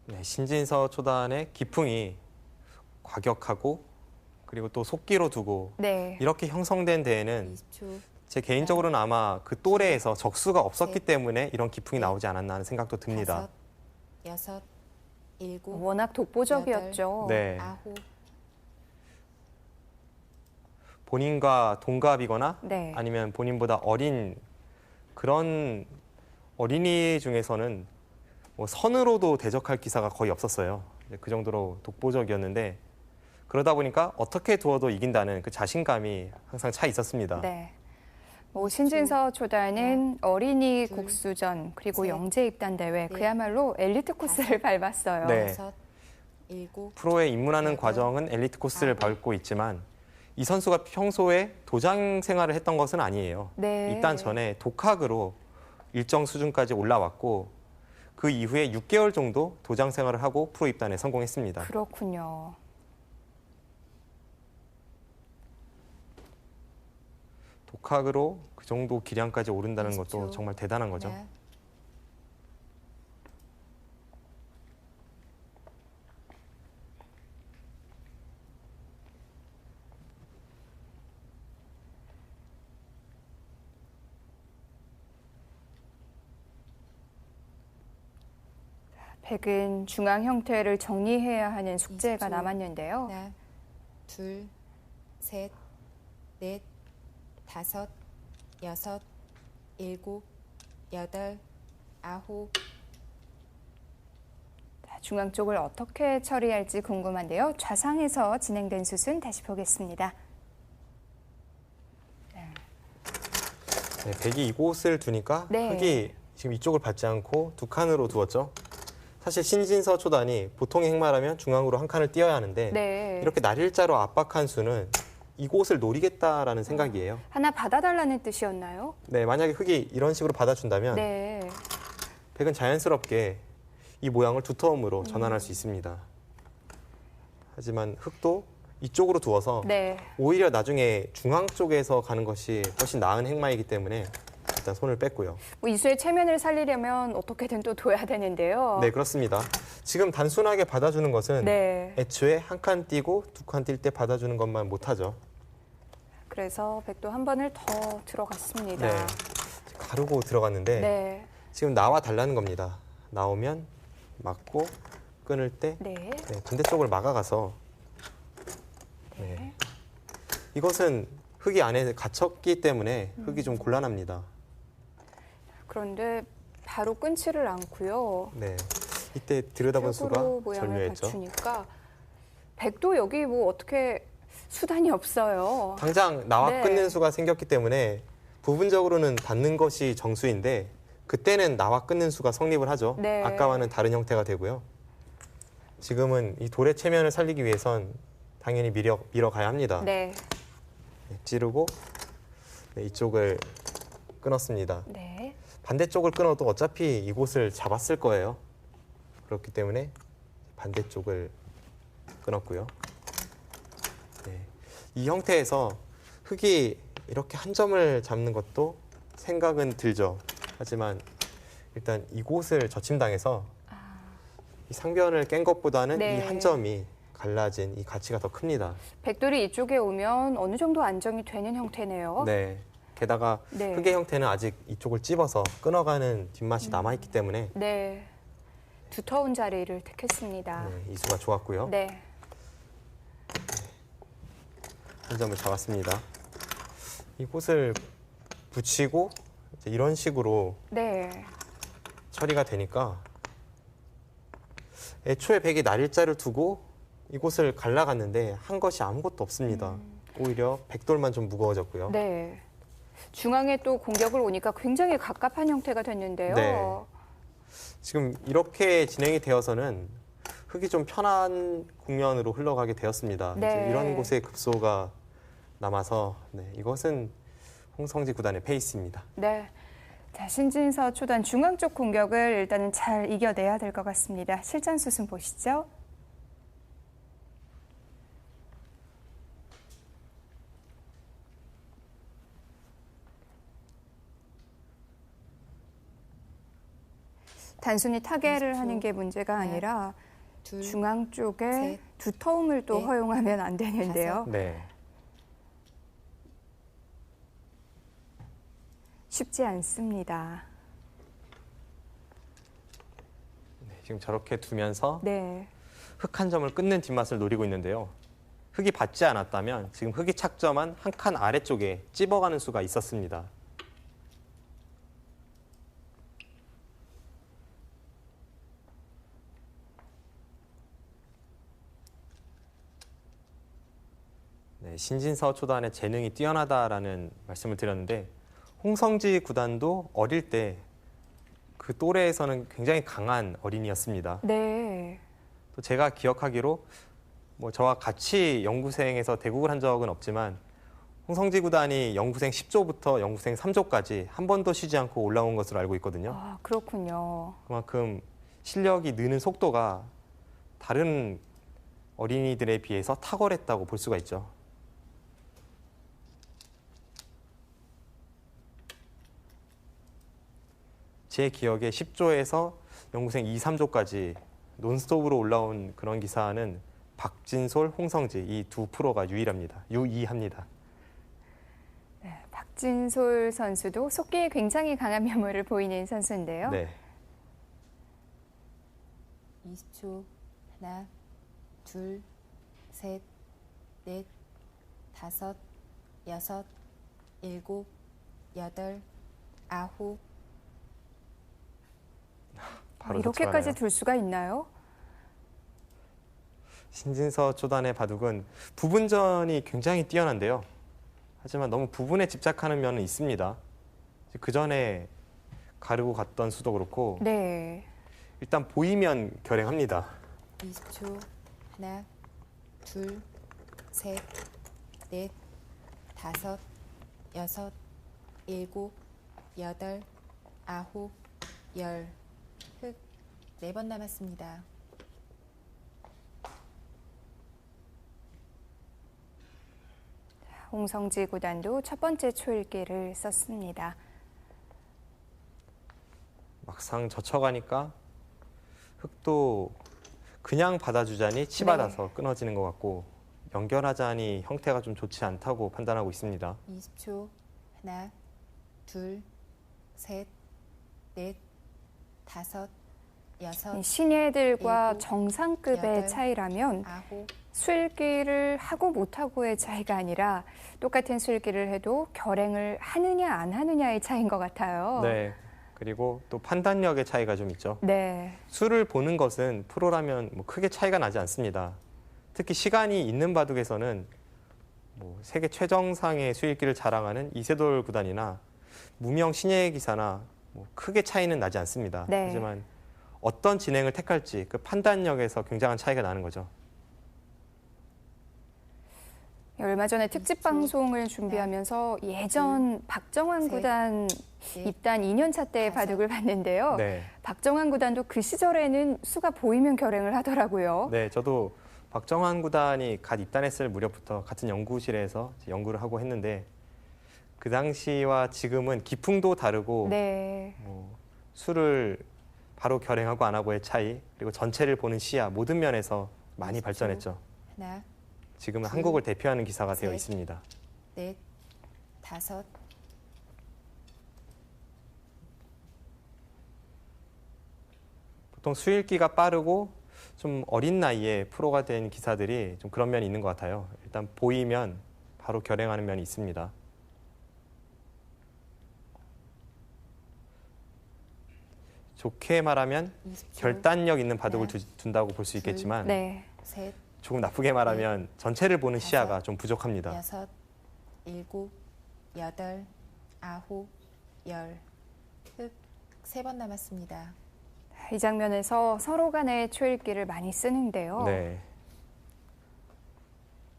네, 신진서 초단의 기풍이 과격하고 그리고 또 속기로 두고 네. 이렇게 형성된 대회는 20초. 제 개인적으로는 아마 그 또래에서 적수가 없었기 셋, 때문에 이런 기풍이 나오지 않았나 하는 생각도 듭니다. 다섯, 여섯, 일곱, 워낙 독보적이었죠. 네. 아홉. 본인과 동갑이거나 네. 아니면 본인보다 어린 그런 어린이 중에서는 뭐 선으로도 대적할 기사가 거의 없었어요. 그 정도로 독보적이었는데 그러다 보니까 어떻게 두어도 이긴다는 그 자신감이 항상 차 있었습니다. 네. 뭐 신진서 초단은 어린이 둘, 국수전 그리고 셋, 영재 입단 대회 넷, 그야말로 엘리트 코스를 밟았어요. 네. 여섯, 일곱, 프로에 입문하는 여덟, 과정은 엘리트 코스를 아홉. 밟고 있지만 이 선수가 평소에 도장 생활을 했던 것은 아니에요. 네. 입단 전에 독학으로 일정 수준까지 올라왔고 그 이후에 6개월 정도 도장 생활을 하고 프로 입단에 성공했습니다. 그렇군요. 독학으로 그 정도 기량까지 오른다는 20초. 것도 정말 대단한 거죠. 하나, 백은 중앙 형태를 정리해야 하는 숙제가 20초. 남았는데요. 하나, 둘, 셋, 넷, 다섯, 여섯, 일곱, 여덟, 아홉. 자, 중앙 쪽을 어떻게 처리할지 궁금한데요. 좌상에서 진행된 숫은 다시 보겠습니다. 네, 백이 이곳을 두니까 네. 흙이 지금 이쪽을 받지 않고 두 칸으로 두었죠. 사실 신진서 초단이 보통의 행마라면 중앙으로 한 칸을 띄어야 하는데 네. 이렇게 날일자로 압박한 수는 이곳을 노리겠다라는 생각이에요. 하나 받아달라는 뜻이었나요? 네, 만약에 흙이 이런 식으로 받아준다면 네. 백은 자연스럽게 이 모양을 두터움으로 전환할 수 있습니다. 하지만 흙도 이쪽으로 두어서 네. 오히려 나중에 중앙 쪽에서 가는 것이 훨씬 나은 행마이기 때문에 일단 손을 뺐고요. 뭐 이수의 체면을 살리려면 어떻게든 또 둬야 되는데요. 네, 그렇습니다. 지금 단순하게 받아주는 것은 네. 애초에 한 칸 띄고 두 칸 뛸 때 받아주는 것만 못하죠. 그래서 백도 한 번을 더 들어갔습니다. 네. 가르고 들어갔는데 네. 지금 나와 달라는 겁니다. 나오면 맞고 끊을 때 네. 네, 반대쪽을 막아가서 네. 이것은 흙이 안에 갇혔기 때문에 흙이 좀 곤란합니다. 그런데 바로 끊지를 않고요. 네. 이때 들여다본 수가 벽으로 모양을 절묘했죠. 갖추니까 백도 여기 뭐 어떻게 수단이 없어요. 당장 나와 네. 끊는 수가 생겼기 때문에 부분적으로는 닫는 것이 정수인데 그때는 나와 끊는 수가 성립을 하죠. 네. 아까와는 다른 형태가 되고요. 지금은 이 돌의 체면을 살리기 위해선 당연히 밀어가야 합니다. 네. 네, 찌르고 네, 이쪽을 끊었습니다. 네. 반대쪽을 끊어도 어차피 이곳을 잡았을 거예요. 그렇기 때문에 반대쪽을 끊었고요. 네, 이 형태에서 흙이 이렇게 한 점을 잡는 것도 생각은 들죠. 하지만 일단 이곳을 저침당해서 이 상변을 깬 것보다는 네. 이 한 점이 갈라진 이 가치가 더 큽니다. 백돌이 이쪽에 오면 어느 정도 안정이 되는 형태네요. 네. 게다가 네. 흙의 형태는 아직 이쪽을 찝어서 끊어가는 뒷맛이 남아있기 때문에 네. 두터운 자리를 택했습니다. 네, 이수가 좋았고요. 네. 한 점을 잡았습니다. 이곳을 붙이고 이제 이런 식으로 네. 처리가 되니까 애초에 백이 날일자를 두고 이곳을 갈라갔는데 한 것이 아무것도 없습니다. 오히려 백돌만 좀 무거워졌고요. 네. 중앙에 또 공격을 오니까 굉장히 갑갑한 형태가 됐는데요. 네. 지금 이렇게 진행이 되어서는 흙이 좀 편한 국면으로 흘러가게 되었습니다. 네. 이제 이런 곳에 급소가 남아서 이것은 홍성지 구단의 페이스입니다. 네. 자, 신진서 초단 중앙 쪽 공격을 일단은 잘 이겨내야 될 것 같습니다. 실전 수순 보시죠. 단순히 타겟을 하는 게 문제가 아니라 둘, 중앙 쪽에 셋, 두터움을 또 넷, 허용하면 안 되는데요. 네. 쉽지 않습니다. 지금 저렇게 두면서 네. 흙 한 점을 끊는 뒷맛을 노리고 있는데요. 흙이 받지 않았다면 지금 흙이 착점한 한 칸 아래쪽에 찝어가는 수가 있었습니다. 네, 신진서 초단의 재능이 뛰어나다라는 말씀을 드렸는데 홍성지 구단도 어릴 때 그 또래에서는 굉장히 강한 어린이였습니다. 네. 또 제가 기억하기로 저와 같이 영구생에서 대국을 한 적은 없지만 홍성지 구단이 영구생 10조부터 영구생 3조까지 한 번도 쉬지 않고 올라온 것으로 알고 있거든요. 아, 그렇군요. 그만큼 실력이 느는 속도가 다른 어린이들에 비해서 탁월했다고 볼 수가 있죠. 제 기억에 10조에서 영구생 2, 3조까지 논스톱으로 올라온 그런 기사는 박진솔, 홍성지 이 두 프로가 유의합니다. 네, 박진솔 선수도 속기에 굉장히 강한 면모를 보이는 선수인데요. 네. 20초. 하나, 둘, 셋, 넷, 다섯, 여섯, 일곱, 여덟, 아홉. 바로 이렇게까지 저쪽하네요. 둘 수가 있나요? 신진서 초단의 바둑은 부분전이 굉장히 뛰어난데요. 하지만 너무 부분에 집착하는 면은 있습니다. 그 전에 가르고 갔던 수도 그렇고 네. 일단 보이면 결행합니다. 20초. 하나, 둘, 셋, 넷, 다섯, 여섯, 일곱, 여덟, 아홉, 열. 흙 4번 남았습니다. 홍성지 구단도 첫 번째 초읽기를 썼습니다. 막상 젖혀가니까 흙도 그냥 받아주자니 치받아서 끊어지는 것 같고 연결하자니 형태가 좀 좋지 않다고 판단하고 있습니다. 20초. 하나, 둘, 셋, 넷, 다섯, 여섯, 신예들과 일곱, 정상급의 여덟, 차이라면 아홉. 수읽기를 하고 못하고의 차이가 아니라 똑같은 수읽기를 해도 결행을 하느냐 안 하느냐의 차이인 것 같아요. 네. 그리고 또 판단력의 차이가 좀 있죠. 네. 수를 보는 것은 프로라면 크게 차이가 나지 않습니다. 특히 시간이 있는 바둑에서는 세계 최정상의 수읽기를 자랑하는 이세돌 구단이나 무명 신예 기사나 크게 차이는 나지 않습니다. 네. 하지만 어떤 진행을 택할지 그 판단력에서 굉장한 차이가 나는 거죠. 얼마 전에 특집 방송을 준비하면서 예전 박정환 셋, 구단 넷, 입단 2년차 때 다섯. 바둑을 봤는데요. 네. 박정환 구단도 그 시절에는 수가 보이면 결행을 하더라고요. 네, 저도 박정환 구단이 갓 입단했을 무렵부터 같은 연구실에서 연구를 하고 했는데 그 당시와 지금은 기풍도 다르고 네. 수를 바로 결행하고 안 하고의 차이 그리고 전체를 보는 시야 모든 면에서 많이 발전했죠. 하나, 지금은 둘, 한국을 대표하는 기사가 되어 셋. 있습니다. 넷, 다섯. 보통 수읽기가 빠르고 좀 어린 나이에 프로가 된 기사들이 좀 그런 면이 있는 것 같아요. 일단 보이면 바로 결행하는 면이 있습니다. 좋게 말하면 20초. 결단력 있는 바둑을 네. 둔다고 볼 수 있겠지만 네. 셋, 조금 나쁘게 말하면 전체를 보는 다섯, 시야가 좀 부족합니다. 여섯, 일곱, 여덟, 아홉, 열. 흑, 3번 남았습니다. 이 장면에서 서로 간의 초읽기를 많이 쓰는데요. 네.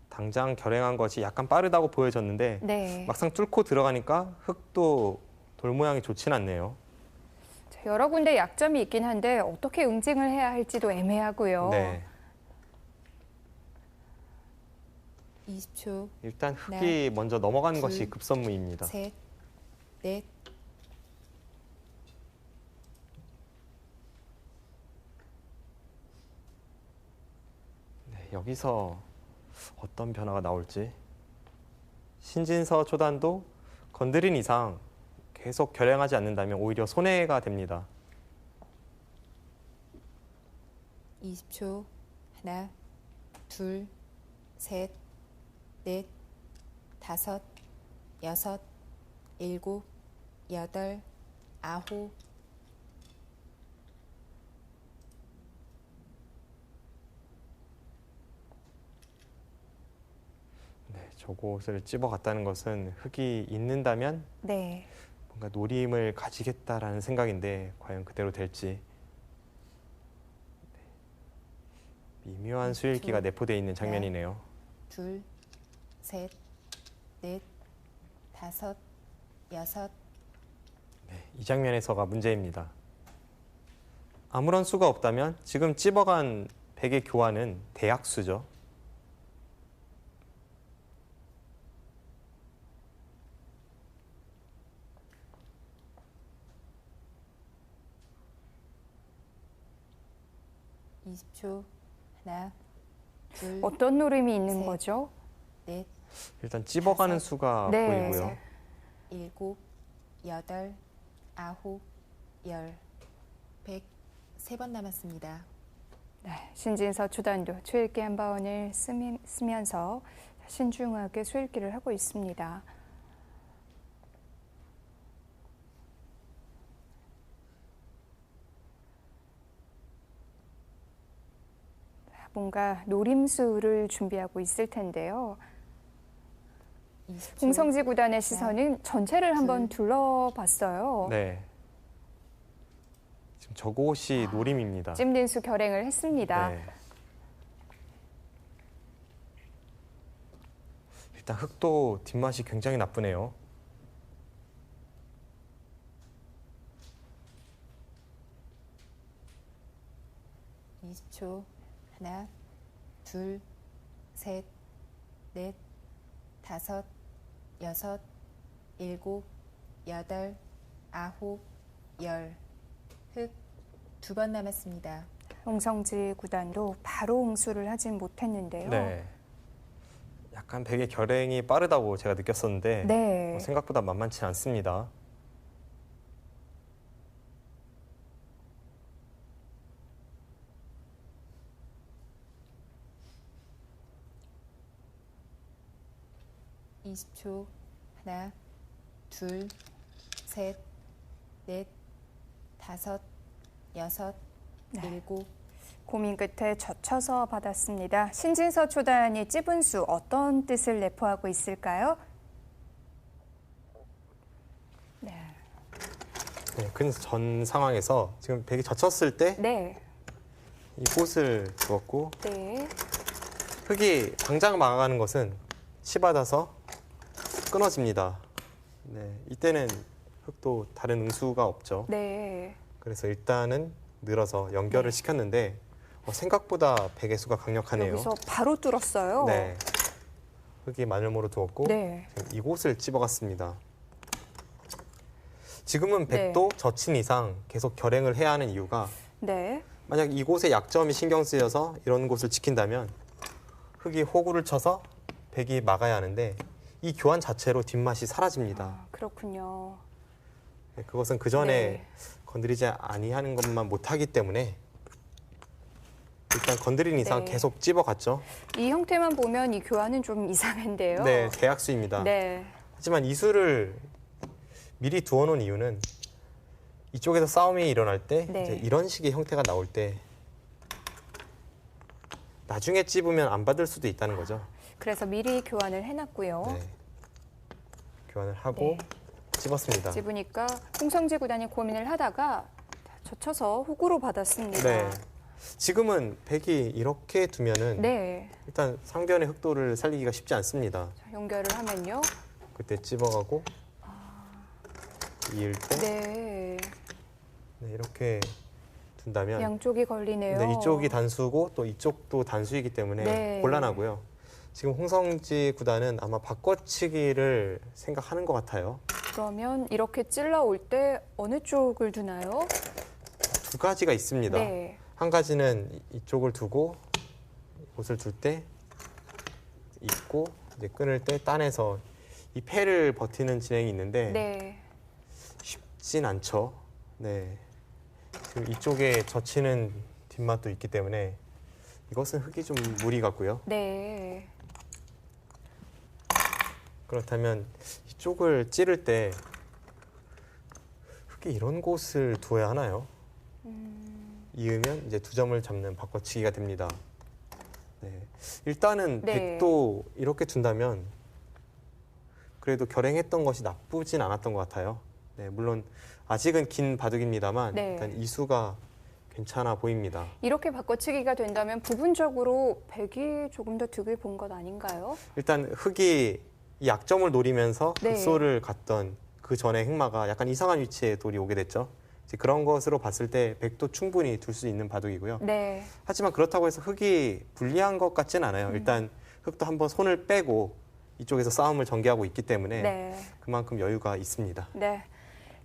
당장 결행한 것이 약간 빠르다고 보여졌는데 네. 막상 뚫고 들어가니까 흙도 돌 모양이 좋진 않네요. 여러 군데 약점이 있긴 한데 어떻게 응징을 해야 할지도 애매하고요. 네. 20초, 일단 흙이 먼저 넘어가는 둘, 것이 급선무입니다. 셋, 넷, 네, 여기서 어떤 변화가 나올지. 신진서 초단도 건드린 이상 계속 결행하지 않는다면 오히려 손해가 됩니다. 20초. 하나, 둘, 셋, 넷, 다섯, 여섯, 일곱, 여덟, 아홉. 네, 저곳을 찝어갔다는 것은 흙이 있는다면 네. 뭔가 노림을 가지겠다라는 생각인데 과연 그대로 될지. 네. 미묘한 수일기가 내포되어 있는 장면이네요. 둘, 셋, 넷, 다섯, 여섯. 네, 이 장면에서가 문제입니다. 아무런 수가 없다면 지금 찝어간 백의 교환은 대약수죠. 이 20초. 하나, 둘, 어떤 노림이 있는 셋. 거죠? 넷, 일단 찝어가는 다섯. 수가 네. 보이고요. 일곱, 여덟, 아홉, 열. 103번 남았습니다. 네, 신진서 초단도 초읽기 한 번을 쓰면서 신중하게 초읽기를 하고 있습니다. 뭔가 노림수를 준비하고 있을 텐데요. 20초. 홍성지 구단의 시선은 전체를 한번 둘, 둘러봤어요. 네. 지금 저곳이 노림입니다. 찜린수 결행을 했습니다. 네. 일단 흙도 뒷맛이 굉장히 나쁘네요. 이 20초. 하나, 둘, 셋, 넷, 다섯, 여섯, 일곱, 여덟, 아홉, 열. 흑, 2번 남았습니다. 홍성지 구단도 바로 응수를 하진 못했는데요. 네. 약간 백의 결행이 빠르다고 제가 느꼈었는데 네. 생각보다 만만치 않습니다. 이 20초. 하나, 둘, 셋, 넷, 다섯, 여섯, 네. 일곱. 고민 끝에 젖혀서 받았습니다. 신진서 초단이 찝은 수 어떤 뜻을 내포하고 있을까요? 네. 네, 전 상황에서 지금 백이 젖혔을 때 이 네. 꽃을 두었고 네. 흙이 당장 막아가는 것은 치받아서 끊어집니다. 네, 이때는 흙도 다른 응수가 없죠. 네. 그래서 일단은 늘어서 연결을 시켰는데 생각보다 백의 수가 강력하네요. 여기서 바로 뚫었어요. 네, 흙이 마늘모로 두었고 네. 지금 이곳을 찝어갔습니다. 지금은 백도 젖힌 이상 계속 결행을 해야 하는 이유가 네. 만약 이곳에 약점이 신경 쓰여서 이런 곳을 지킨다면 흙이 호구를 쳐서 백이 막아야 하는데 이 교환 자체로 뒷맛이 사라집니다. 아, 그렇군요. 네, 그것은 그 전에 네. 건드리지 아니하는 것만 못하기 때문에 일단 건드린 이상 네. 계속 찝어갔죠. 이 형태만 보면 이 교환은 좀 이상한데요. 네, 대약수입니다. 네. 하지만 이 수를 미리 두어놓은 이유는 이쪽에서 싸움이 일어날 때 네. 이제 이런 식의 형태가 나올 때 나중에 찝으면 안 받을 수도 있다는 거죠. 그래서 미리 교환을 해놨고요. 네. 교환을 하고 네. 찝었습니다. 집으니까 홍성지 구단이 고민을 하다가 젖혀서 훅으로 받았습니다. 네. 지금은 백이 이렇게 두면은 네. 일단 상변의 흑도를 살리기가 쉽지 않습니다. 자, 연결을 하면요. 그때 찝어가고 이을 때 네. 네, 이렇게 둔다면 양쪽이 걸리네요. 네, 이쪽이 단수고 또 이쪽도 단수이기 때문에 네. 곤란하고요. 지금 홍성지 구단은 아마 바꿔치기를 생각하는 것 같아요. 그러면 이렇게 찔러 올 때 어느 쪽을 두나요? 두 가지가 있습니다. 네. 한 가지는 이쪽을 두고 옷을 둘 때 입고 이제 끊을 때 따내서 이 패를 버티는 진행이 있는데 네. 쉽진 않죠. 네. 지금 이쪽에 젖히는 뒷맛도 있기 때문에 이것은 흙이 좀 무리 같고요. 네. 그렇다면 이쪽을 찌를 때 흙이 이런 곳을 두어야 하나요? 이으면 이제 두 점을 잡는 바꿔치기가 됩니다. 네. 일단은 네. 백도 이렇게 둔다면 그래도 결행했던 것이 나쁘진 않았던 것 같아요. 네, 물론 아직은 긴 바둑입니다만 네. 일단 이수가 괜찮아 보입니다. 이렇게 바꿔치기가 된다면 부분적으로 백이 조금 더 득을 본 것 아닌가요? 일단 흙이 이 약점을 노리면서 네. 극소를 갔던 그 전에 흑마가 약간 이상한 위치에 돌이 오게 됐죠. 이제 그런 것으로 봤을 때 백도 충분히 둘 수 있는 바둑이고요. 네. 하지만 그렇다고 해서 흙이 불리한 것 같진 않아요. 일단 흙도 한번 손을 빼고 이쪽에서 싸움을 전개하고 있기 때문에 네. 그만큼 여유가 있습니다. 네.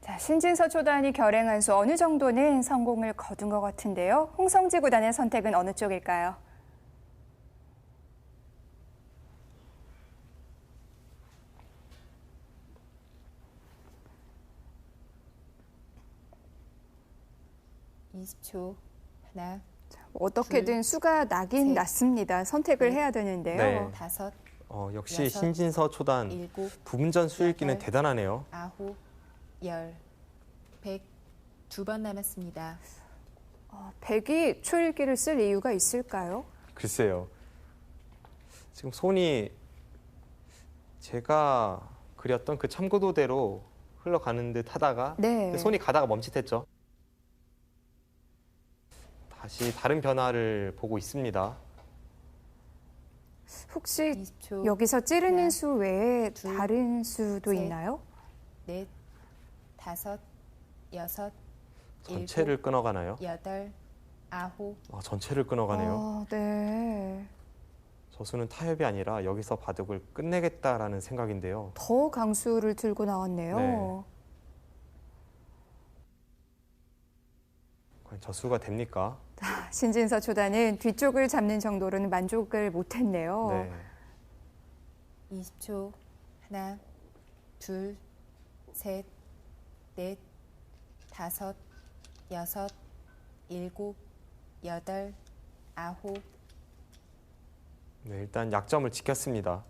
자, 신진서 초단이 결행한 수 어느 정도는 성공을 거둔 것 같은데요. 홍성지 구단의 선택은 어느 쪽일까요? (20초) 하나, 어떻게든 수가 나긴 셋, 났습니다. 선택을 넷, 해야 되는데요. 네. 다섯, 역시 여섯, 신진서 초단 일곱, 부분전 수익기는 여덟, 대단하네요. 아홉, 열, 100, 두 번 남았습니다. 백이 초일기를 쓸 이유가 있을까요? 글쎄요. 지금 손이 제가 그렸던 그 참고도대로 흘러가는 듯 하다가 네. 손이 가다가 멈칫했죠. 다시 다른 변화를 보고 있습니다. 혹시 20초, 여기서 찌르는 하나, 수 외에 둘, 다른 수도 셋, 있나요? 넷, 다섯, 여섯, 전체를 끊어가나요? 여덟, 아홉, 전체를 끊어가네요. 네. 저 수는 타협이 아니라 여기서 바둑을 끝내겠다라는 생각인데요. 더 강수를 들고 나왔네요. 네. 과연 저 수가 됩니까? 신진서 초단은 뒤쪽을 잡는 정도로는 만족을 못했네요. 네. 20초, 하나, 둘, 셋, 넷, 다섯, 여섯, 일곱, 여덟, 아홉, 네, 일단 약점을 지켰습니다.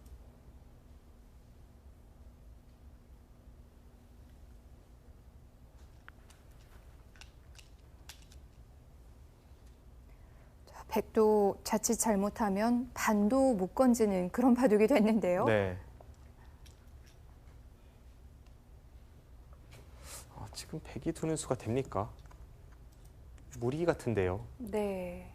백도 자칫 잘못하면 반도 못 건지는 그런 바둑이 됐는데요. 네. 지금 백이 두는 수가 됩니까? 무리 같은데요. 네.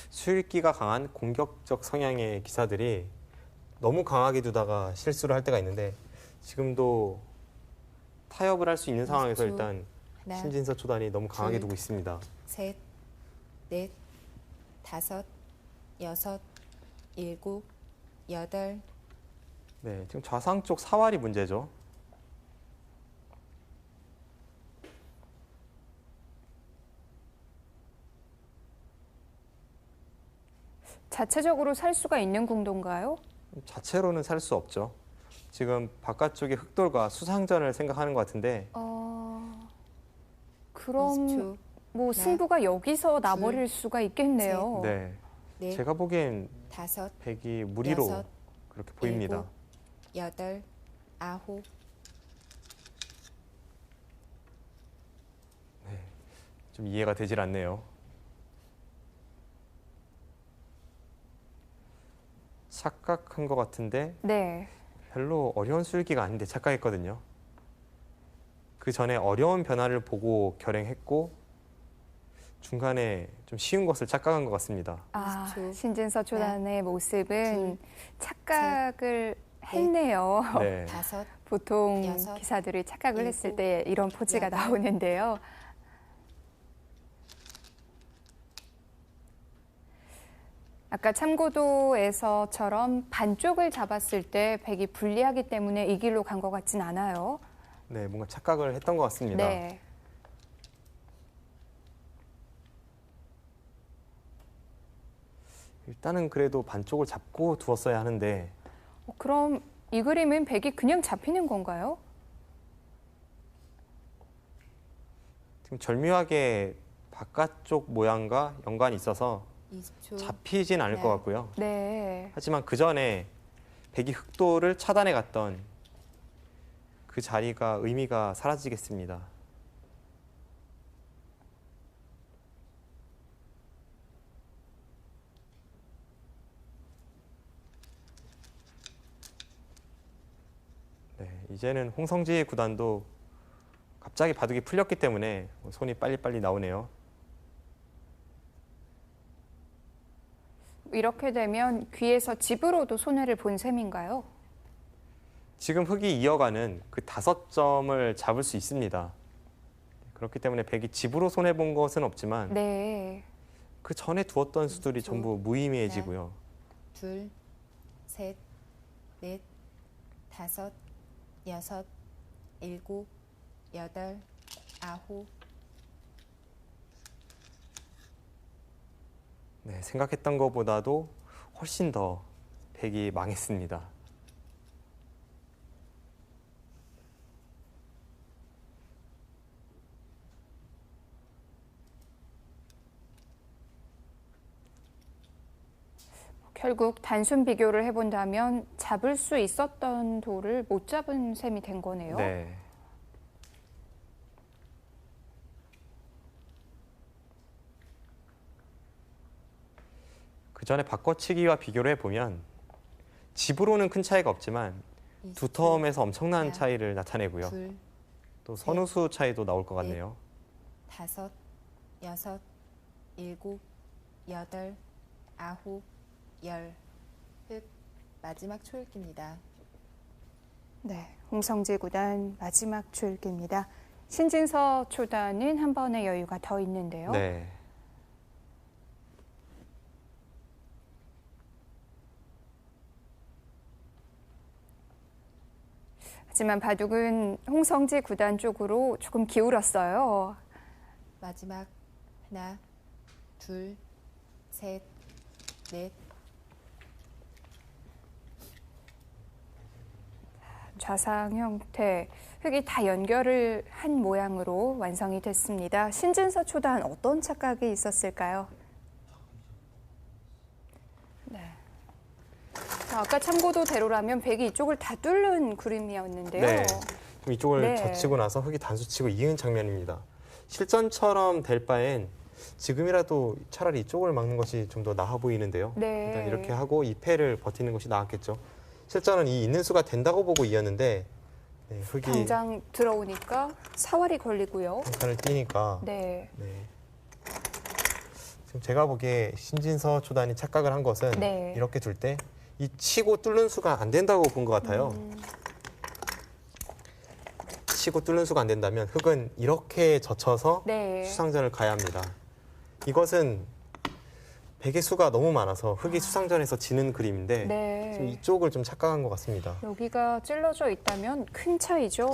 수일기가 강한 공격적 성향의 기사들이 너무 강하게 두다가 실수를 할 때가 있는데 지금도 타협을 할 수 있는 상황에서 20초. 일단 하나, 신진서 초단이 너무 강하게 둘. 두고 있습니다. 셋, 넷, 다섯, 여섯, 일곱, 여덟, 네, 지금 좌상 쪽 사활이 문제죠. 자체적으로 살 수가 있는 궁도인가요? 자체로는 살 수 없죠. 지금 바깥쪽에 흑돌과 수상전을 생각하는 것 같은데 그럼 20초, 뭐 하나, 승부가 여기서 나버릴 수가 있겠네요. 네, 넷, 제가 보기엔 다섯, 백이 무리로 여섯, 그렇게 보입니다. 일곱, 여덟, 아홉, 좀 이해가 되질 않네요. 착각한 것 같은데 네. 별로 어려운 수읽기가 아닌데 착각했거든요. 그 전에 어려운 변화를 보고 결행했고 중간에 좀 쉬운 것을 착각한 것 같습니다. 아, 20초. 신진서 초단의 모습은 둘, 착각을 했네요. 네. 5, 보통 여섯, 기사들이 착각을 일곱, 했을 때 이런 포즈가 여덟, 나오는데요. 아까 참고도에서처럼 반쪽을 잡았을 때 백이 불리하기 때문에 이 길로 간 것 같진 않아요. 네, 뭔가 착각을 했던 것 같습니다. 네. 일단은 그래도 반쪽을 잡고 두었어야 하는데 그럼 이 그림은 백이 그냥 잡히는 건가요? 지금 절묘하게 바깥쪽 모양과 연관이 있어서 20초. 잡히진 않을 네. 것 같고요. 네. 하지만 그 전에 백이 흑도를 차단해 갔던 그 자리가 의미가 사라지겠습니다. 네, 이제는 홍성지 구단도 갑자기 바둑이 풀렸기 때문에 손이 빨리빨리 나오네요. 이렇게 되면 귀에서 집으로도 손해를 본 셈인가요? 지금 흑이 이어가는 그 5점을 잡을 수 있습니다. 그렇기 때문에 백이 집으로 손해본 것은 없지만 네. 그 전에 두었던 수들이 두, 전부 무의미해지고요. 둘, 셋, 넷, 5, 6, 7, 8, 9. 네, 생각했던 것보다도 훨씬 더 백이 망했습니다. 결국 단순 비교를 해본다면 잡을 수 있었던 돌을 못 잡은 셈이 된 거네요. 네. 그 전에 바꿔치기와 비교를 해보면 집으로는 큰 차이가 없지만 두 20초. 텀에서 엄청난 하나, 차이를 나타내고요. 둘, 또 선우수 차이도 나올 것 같네요. 5, 6, 7, 8, 9, 10. 흑 마지막 초읽기입니다. 네, 홍성지 구단 마지막 출기입니다. 신진서 초단은 한 번의 여유가 더 있는데요. 네. 하지만 바둑은 홍성지 구단 쪽으로 조금 기울었어요. 마지막 하나, 둘, 셋, 넷. 좌상 형태, 흙이 다 연결을 한 모양으로 완성이 됐습니다. 신진서 초단 어떤 착각이 있었을까요? 네. 아까 참고도대로라면 백이 이쪽을 다 뚫는 그림이었는데요. 네. 그럼 이쪽을 네. 젖히고 나서 흙이 단수치고 이은 장면입니다. 실전처럼 될 바엔 지금이라도 차라리 이쪽을 막는 것이 좀 더 나아 보이는데요. 네. 일단 이렇게 하고 이 패를 버티는 것이 나았겠죠. 실전은 이 있는 수가 된다고 보고 이었는데 네, 흙이 당장 들어오니까 사활이 걸리고요. 평탄을 띄니까 네. 네. 지금 제가 보기에 신진서 초단이 착각을 한 것은 네. 이렇게 둘 때 이 치고 뚫는 수가 안 된다고 본 것 같아요. 치고 뚫는 수가 안 된다면 흙은 이렇게 젖혀서 네. 수상전을 가야 합니다. 이것은 백의 수가 너무 많아서 흙이 수상전에서 지는 그림인데 지금 네. 이쪽을 좀 착각한 것 같습니다. 여기가 찔러져 있다면 큰 차이죠.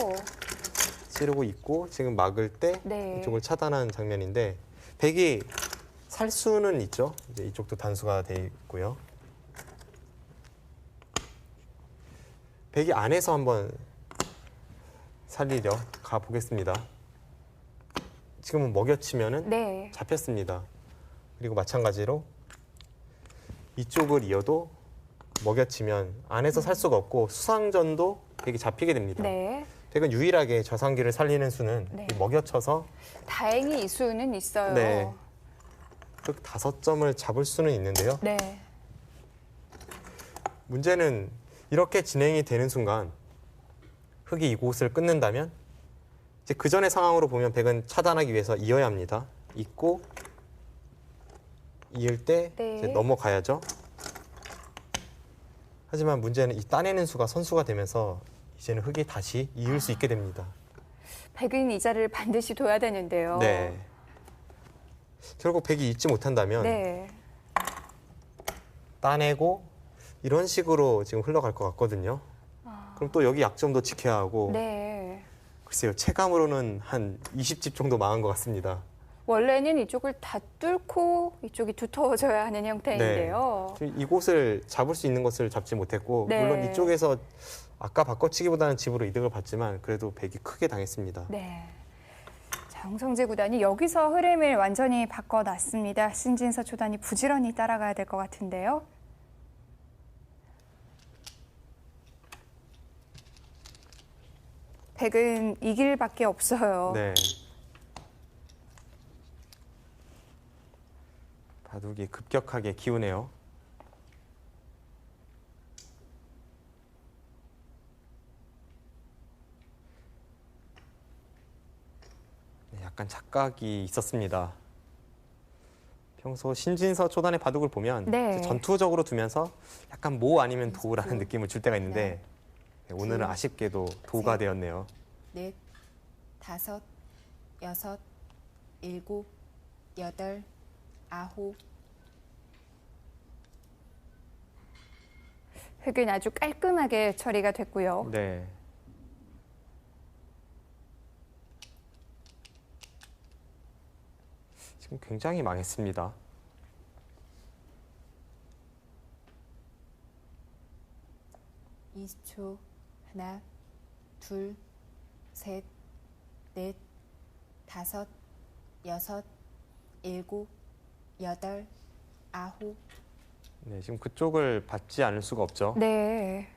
찌르고 있고 지금 막을 때 네. 이쪽을 차단한 장면인데 백이 살 수는 있죠. 이제 이쪽도 단수가 돼 있고요. 백이 안에서 한번 살리려 가 보겠습니다. 지금은 먹여치면은 네. 잡혔습니다. 그리고 마찬가지로 이쪽을 이어도 먹여치면 안에서 살 수가 없고 수상전도 백이 잡히게 됩니다. 네. 백은 유일하게 저상기를 살리는 수는 네. 먹여쳐서 다행히 이 수는 있어요. 네. 흑 5점을 잡을 수는 있는데요. 네. 문제는 이렇게 진행이 되는 순간 흑이 이곳을 끊는다면 이제 그 전의 상황으로 보면 백은 차단하기 위해서 이어야 합니다. 잇고 이을 때 네. 이제 넘어가야죠. 하지만 문제는 이 따내는 수가 선수가 되면서 이제는 흑이 다시 이을 수 있게 됩니다. 백은 이 자리를 반드시 둬야 되는데요. 네. 결국 백이 잊지 못한다면 네. 따내고 이런 식으로 지금 흘러갈 것 같거든요. 그럼 또 여기 약점도 지켜야 하고 네. 글쎄요. 체감으로는 한 20집 정도 망한 것 같습니다. 원래는 이쪽을 다 뚫고 이쪽이 두터워져야 하는 형태인데요. 지금 이곳을 잡을 수 있는 것을 잡지 못했고 네. 물론 이쪽에서 아까 바꿔치기보다는 집으로 이득을 봤지만 그래도 백이 크게 당했습니다. 네. 자, 홍성재 구단이 여기서 흐름을 완전히 바꿔놨습니다. 신진서 초단이 부지런히 따라가야 될 것 같은데요. 백은 이길 밖에 없어요. 네. 바둑이 급격하게 기우네요. 네, 약간 착각이 있었습니다. 평소 신진서 초단의 바둑을 보면 네. 전투적으로 두면서 약간 모 아니면 도라는 느낌을 줄 때가 있는데 네, 오늘은 아쉽게도 도가 되었네요. 넷, 다섯, 여섯, 일곱, 여덟, 아홉. 흑은 아주 깔끔하게 처리가 됐고요. 네. 지금 굉장히 망했습니다. 이 20초. 하나, 둘, 셋, 넷, 다섯, 여섯, 일곱, 여덟, 아홉. 네, 지금 그쪽을 받지 않을 수가 없죠. 네.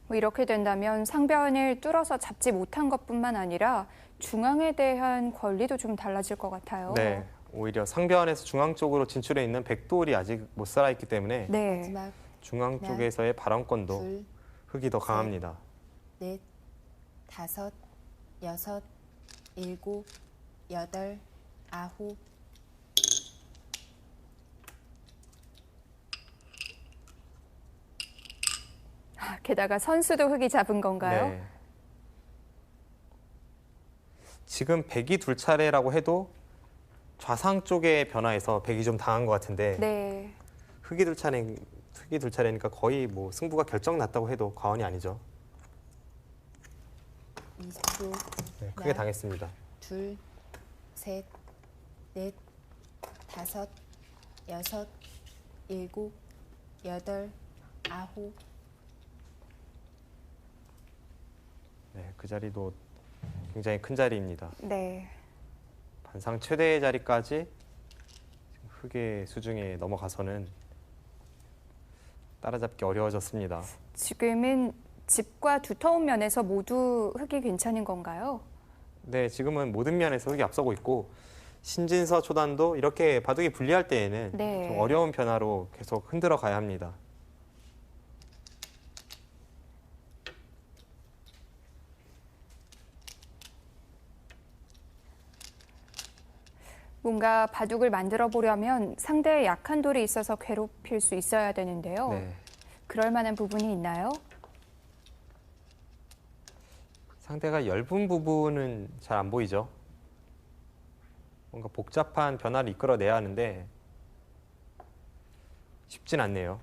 뭐 이렇게 된다면 상변을 뚫어서 잡지 못한 것뿐만 아니라 중앙에 대한 권리도 좀 달라질 것 같아요. 네, 오히려 상변에서 중앙 쪽으로 진출해 있는 백돌이 아직 못 살아있기 때문에 네. 마지막 중앙 쪽에서의 발언권도 둘, 흑이 더 강합니다. 넷, 다섯, 여섯, 일곱, 여덟, 아홉. 게다가 선수도 흑이 잡은 건가요? 네. 지금 백이 둘 차례라고 해도 좌상 쪽의 변화에서 백이 좀 당한 것 같은데 네. 흑이 둘 차례니까 거의 뭐 승부가 결정났다고 해도 과언이 아니죠. 20초. 네, 크게 당했습니다. 둘, 셋, 넷, 다섯, 여섯, 일곱, 여덟, 아홉. 네, 그 자리도 굉장히 큰 자리입니다. 네. 반상 최대의 자리까지 흑의 수중에 넘어가서는 따라잡기 어려워졌습니다. 지금은 집과 두터운 면에서 모두 흑이 괜찮은 건가요? 네, 지금은 모든 면에서 흑이 앞서고 있고 신진서 초단도 이렇게 바둑이 불리할 때에는 네. 좀 어려운 변화로 계속 흔들어 가야 합니다. 뭔가 바둑을 만들어 보려면 상대의 약한 돌이 있어서 괴롭힐 수 있어야 되는데요. 네. 그럴 만한 부분이 있나요? 상대가 엷은 부분은 잘 안 보이죠. 뭔가 복잡한 변화를 이끌어내야 하는데 쉽진 않네요.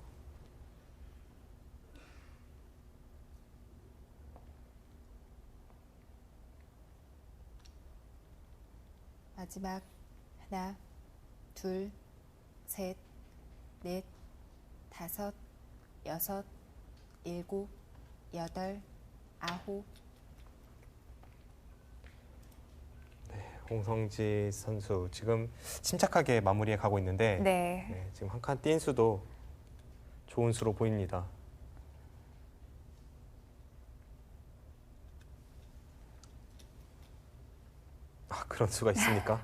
마지막 하나, 둘, 셋, 넷, 다섯, 여섯, 일곱, 여덟, 아홉. 홍성지 선수 지금 침착하게 마무리해 가고 있는데 네. 네, 지금 한 칸 뛴 수도 좋은 수로 보입니다. 아, 그런 수가 있습니까?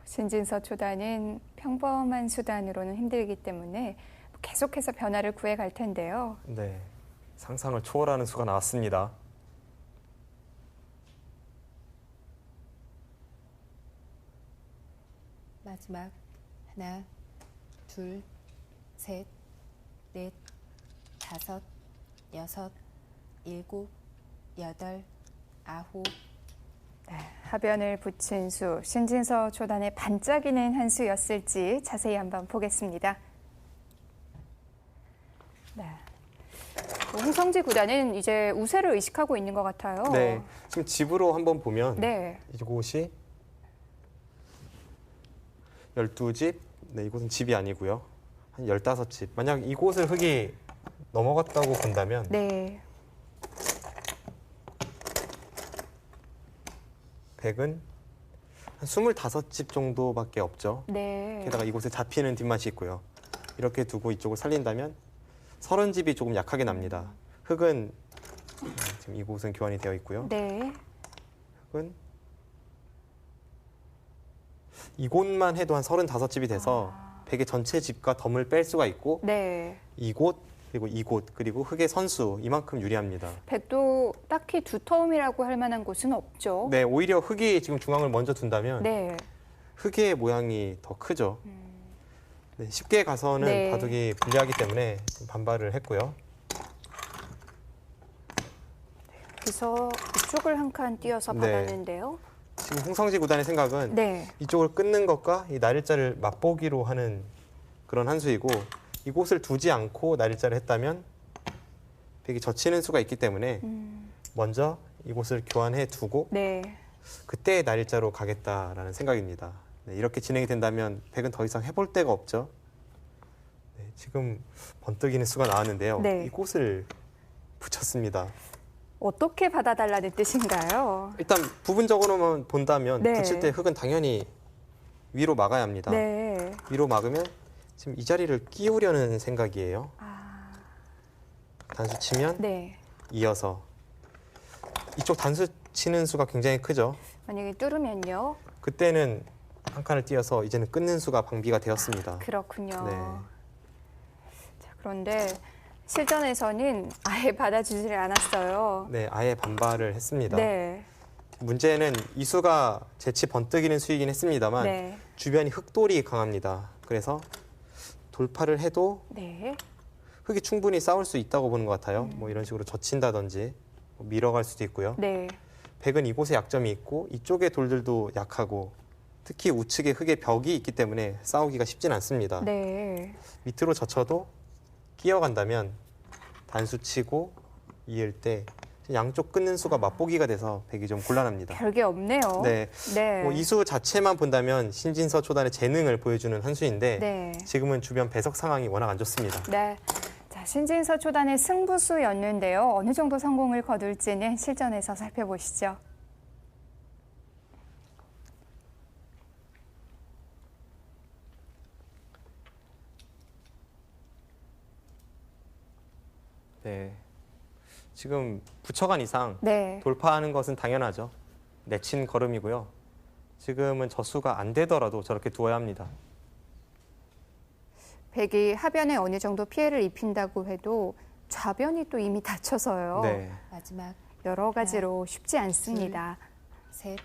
신진서 초단은 평범한 수단으로는 힘들기 때문에 계속해서 변화를 구해갈 텐데요. 네, 상상을 초월하는 수가 나왔습니다. 마지막 하나, 둘, 셋, 넷, 다섯, 여섯, 일곱, 여덟, 아홉. 하변을 붙인 수, 신진서 초단의 반짝이는 한 수였을지 자세히 한번 보겠습니다. 네. 홍성지 구단은 이제 우세를 의식하고 있는 것 같아요. 네, 지금 집으로 한번 보면 네. 이곳이 12집, 네, 이곳은 집이 아니고요. 한 15집. 만약 이곳을 흙이 넘어갔다고 본다면 네. 100은 한 25집 정도밖에 없죠. 네. 게다가 이곳에 잡히는 뒷맛이 있고요. 이렇게 두고 이쪽을 살린다면 30집이 조금 약하게 납니다. 흙은 지금 이곳은 교환이 되어 있고요. 네. 흙은 이곳만 해도 한 35집이 돼서 100의 전체 집과 덤을 뺄 수가 있고 네. 이곳 그리고 이곳 그리고 흙의 선수 이만큼 유리합니다. 백도 딱히 두터움이라고 할 만한 곳은 없죠. 네, 오히려 흙이 지금 중앙을 먼저 둔다면 네. 흙의 모양이 더 크죠. 네, 쉽게 가서는 네. 바둑이 불리하기 때문에 반발을 했고요. 그래서 이쪽을 한 칸 띄어서 네. 받았는데요. 지금 홍성지 구단의 생각은 네. 이쪽을 끊는 것과 이 날일자를 맛보기로 하는 그런 한 수이고 이곳을 두지 않고 날일자를 했다면 백이 젖히는 수가 있기 때문에 먼저 이곳을 교환해 두고 네. 그때 날일자로 가겠다라는 생각입니다. 네, 이렇게 진행이 된다면 백은 더 이상 해볼 데가 없죠. 네, 지금 번뜩이는 수가 나왔는데요. 네. 이곳을 붙였습니다. 어떻게 받아달라는 뜻인가요? 일단 부분적으로만 본다면 네. 붙일 때 흙은 당연히 위로 막아야 합니다. 네. 위로 막으면 지금 이 자리를 끼우려는 생각이에요. 단수 치면 네. 이어서 이쪽 단수 치는 수가 굉장히 크죠. 만약에 뚫으면요. 그때는 한 칸을 띄어서 이제는 끊는 수가 방비가 되었습니다. 그렇군요. 네. 자, 그런데 실전에서는 아예 받아주지를 않았어요. 네, 아예 반발을 했습니다. 네. 문제는 이 수가 재치 번뜩이는 수이긴 했습니다만 네. 주변이 흙돌이 강합니다. 그래서 돌파를 해도 네. 흙이 충분히 싸울 수 있다고 보는 것 같아요. 뭐 이런 식으로 젖힌다든지 뭐 밀어갈 수도 있고요. 네. 백은 이곳에 약점이 있고 이쪽의 돌들도 약하고 특히 우측에 흙의 벽이 있기 때문에 싸우기가 쉽진 않습니다. 네. 밑으로 젖혀도 끼어간다면 단수 치고 이을 때 양쪽 끊는 수가 맛보기가 돼서 백이 좀 곤란합니다. 별게 없네요. 네, 네. 뭐 이 수 자체만 본다면 신진서 초단의 재능을 보여주는 한 수인데 네. 지금은 주변 배석 상황이 워낙 안 좋습니다. 네. 자, 신진서 초단의 승부수였는데요. 어느 정도 성공을 거둘지는 실전에서 살펴보시죠. 네, 지금 부처간 이상 네. 돌파하는 것은 당연하죠. 내친 걸음이고요. 지금은 저수가 안 되더라도 저렇게 두어야 합니다. 백이 하변에 어느 정도 피해를 입힌다고 해도 좌변이 또 이미 다쳐서요. 네, 마지막 여러 가지로 쉽지 않습니다. 셋,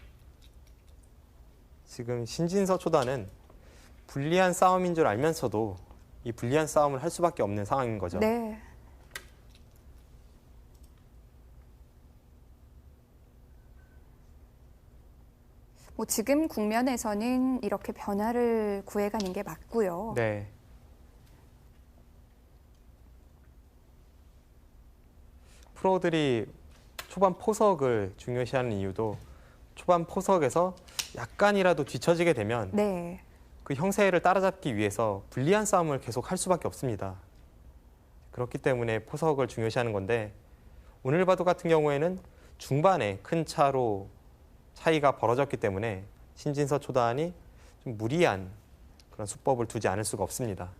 지금 신진서 초단은 불리한 싸움인 줄 알면서도 이 불리한 싸움을 할 수밖에 없는 상황인 거죠. 네. 뭐 지금 국면에서는 이렇게 변화를 구해가는 게 맞고요. 네. 프로들이 초반 포석을 중요시하는 이유도 초반 포석에서 약간이라도 뒤처지게 되면 네. 그 형세를 따라잡기 위해서 불리한 싸움을 계속 할 수밖에 없습니다. 그렇기 때문에 포석을 중요시하는 건데 오늘 바둑 같은 경우에는 중반에 큰 차로 차이가 벌어졌기 때문에 신진서 초단이 좀 무리한 그런 수법을 두지 않을 수가 없습니다.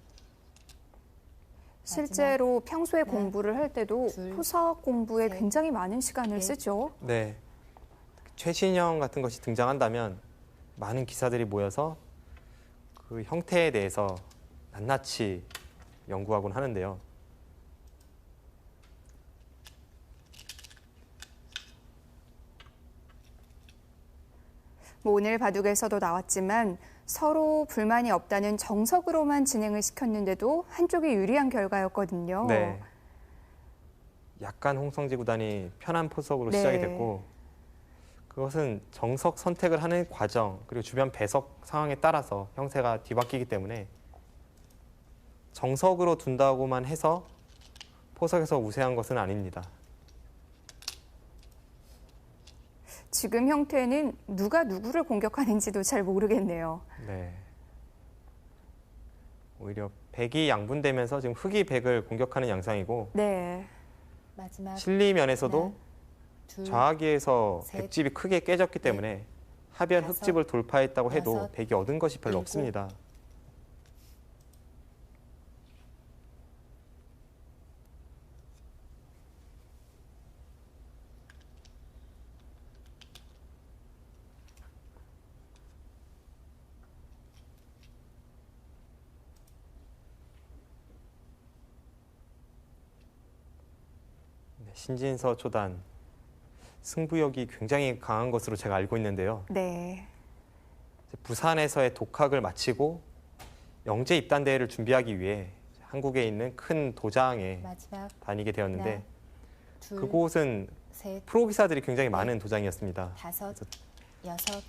실제로 평소에 공부를 할 때도 둘, 포석 공부에 셋, 굉장히 많은 시간을 넷. 쓰죠. 네. 최신형 같은 것이 등장한다면 많은 기사들이 모여서 그 형태에 대해서 낱낱이 연구하곤 하는데요. 뭐 오늘 바둑에서도 나왔지만 서로 불만이 없다는 정석으로만 진행을 시켰는데도 한쪽이 유리한 결과였거든요. 네. 약간 홍성지 구단이 편한 포석으로 네. 시작이 됐고 그것은 정석 선택을 하는 과정 그리고 주변 배석 상황에 따라서 형태가 뒤바뀌기 때문에 정석으로 둔다고만 해서 포석에서 우세한 것은 아닙니다. 지금 형태는 누가 누구를 공격하는지도 잘 모르겠네요. 네. 오히려 백이 양분되면서 지금 흑이 백을 공격하는 양상이고 네. 마지막 실리 면에서도 하나, 둘, 좌하기에서 셋, 백집이 크게 깨졌기 때문에 하변 다섯, 흑집을 돌파했다고 해도 여섯, 백이 얻은 것이 별로 일곱, 없습니다. 신진서 초단 승부욕이 굉장히 강한 것으로 제가 알고 있는데요. 네. 부산에서의 독학을 마치고 영재 입단 대회를 준비하기 위해 한국에 있는 큰 도장에 마지막 다니게 되었는데 하나, 둘, 그곳은 셋, 프로 기사들이 굉장히 많은 도장이었습니다. 다섯, 여섯,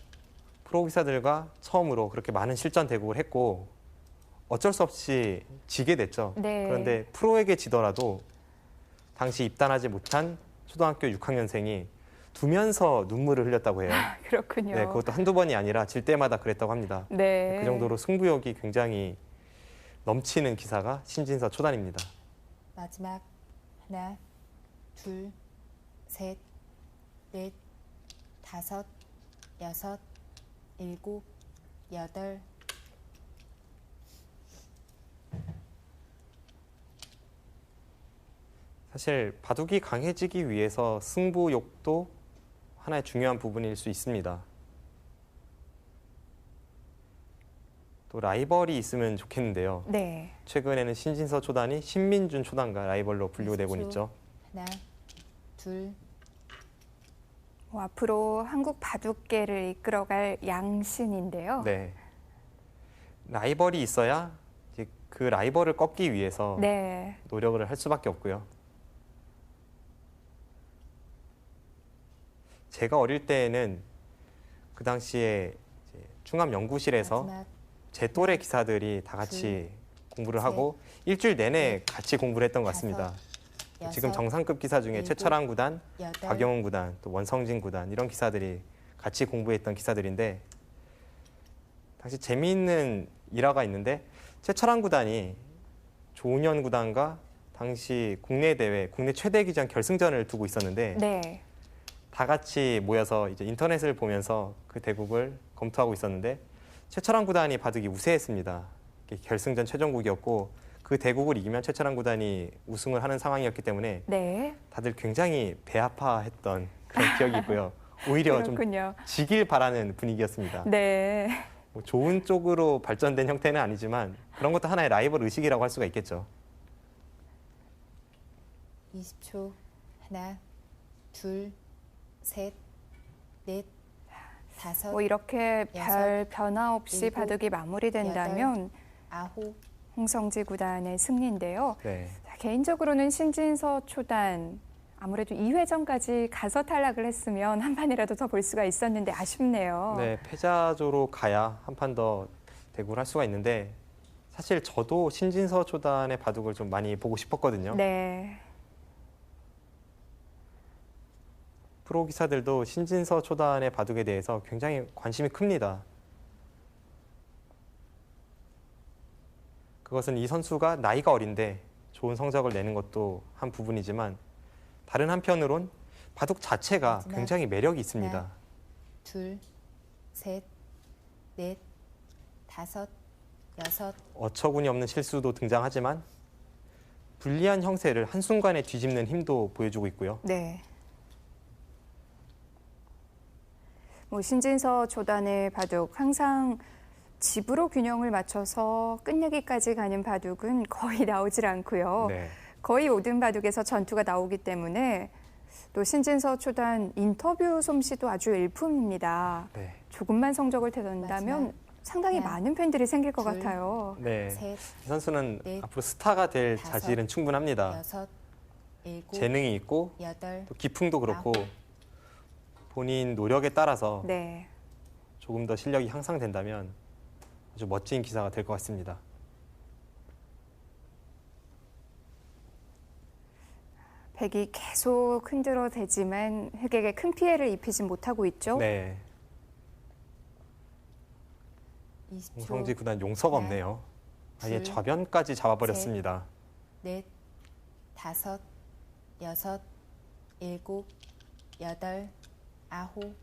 프로 기사들과 처음으로 그렇게 많은 실전 대국을 했고 어쩔 수 없이 지게 됐죠. 네. 그런데 프로에게 지더라도 당시 입단하지 못한 초등학교 6학년생이 두면서 눈물을 흘렸다고 해요. 그렇군요. 네, 그것도 한두 번이 아니라 질 때마다 그랬다고 합니다. 네. 그 정도로 승부욕이 굉장히 넘치는 기사가 신진서 초단입니다. 마지막 하나, 둘, 셋, 넷, 다섯, 여섯, 일곱, 여덟. 사실 바둑이 강해지기 위해서 승부욕도 하나의 중요한 부분일 수 있습니다. 또 라이벌이 있으면 좋겠는데요. 네. 최근에는 신진서 초단이 신민준 초단과 라이벌로 분류되고 20초. 있죠. 하나, 둘, 뭐 앞으로 한국 바둑계를 이끌어갈 양신인데요. 네. 라이벌이 있어야 이제 그 라이벌을 꺾기 위해서 네. 노력을 할 수밖에 없고요. 제가 어릴 때에는 그 당시에 이제 충암연구실에서 마지막 제 또래 기사들이 다 같이 공부를 셋, 하고 일주일 내내 넷, 같이 공부를 했던 것 다섯, 같습니다. 여섯, 지금 정상급 기사 중에 일곱, 최철환 구단, 여덟, 박영훈 구단, 또 원성진 구단 이런 기사들이 같이 공부했던 기사들인데 당시 재미있는 일화가 있는데 최철환 구단이 조은현 구단과 당시 국내 대회, 국내 최대 기전 결승전을 두고 있었는데 네. 다 같이 모여서 이제 인터넷을 보면서 그 대국을 검토하고 있었는데 최철환 구단이 바둑이 우세했습니다. 결승전 최종국이었고 그 대국을 이기면 최철환 구단이 우승을 하는 상황이었기 때문에 네. 다들 굉장히 배 아파했던 그런 기억이 있고요. 오히려 좀 그렇군요. 지길 바라는 분위기였습니다. 네. 뭐 좋은 쪽으로 발전된 형태는 아니지만 그런 것도 하나의 라이벌 의식이라고 할 수가 있겠죠. 20초. 하나, 둘, 셋, 넷, 다섯, 뭐 이렇게 별 여섯, 변화 없이 일곱, 바둑이 마무리된다면 아홉, 홍성지 구단의 승리인데요. 네. 자, 개인적으로는 신진서 초단 아무래도 2회전까지 가서 탈락을 했으면 한 판이라도 더 볼 수가 있었는데 아쉽네요. 네, 패자조로 가야 한 판 더 대구를 할 수가 있는데 사실 저도 신진서 초단의 바둑을 좀 많이 보고 싶었거든요. 네. 프로 기사들도 신진서 초단의 바둑에 대해서 굉장히 관심이 큽니다. 그것은 이 선수가 나이가 어린데 좋은 성적을 내는 것도 한 부분이지만 다른 한편으론 바둑 자체가 마지막. 굉장히 매력이 있습니다. 하나. 둘, 셋, 넷, 다섯, 여섯, 어처구니 없는 실수도 등장하지만 불리한 형세를 한순간에 뒤집는 힘도 보여주고 있고요. 네. 뭐 신진서 초단의 바둑 항상 집으로 균형을 맞춰서 끝내기까지 가는 바둑은 거의 나오질 않고요. 네. 거의 모든 바둑에서 전투가 나오기 때문에 또 신진서 초단 인터뷰 솜씨도 아주 일품입니다. 네. 조금만 성적을 대단다면 마지막. 상당히 하나, 많은 팬들이 생길 것 둘, 같아요. 네. 셋, 이 선수는 넷, 앞으로 스타가 될 다섯, 자질은 충분합니다. 여섯, 일곱, 재능이 있고 여덟, 또 기풍도 그렇고 아홉. 본인 노력에 따라서 네. 조금 더 실력이 향상된다면 아주 멋진 기사가 될 것 같습니다. 백이 계속 흔들어대지만 흑에게 큰 피해를 입히진 못하고 있죠. 네. 20초, 홍성지 구단 용서가 하나, 없네요. 아예 둘, 좌변까지 잡아버렸습니다. 넷, 다섯, 여섯, 일곱, 여덟, 아홉.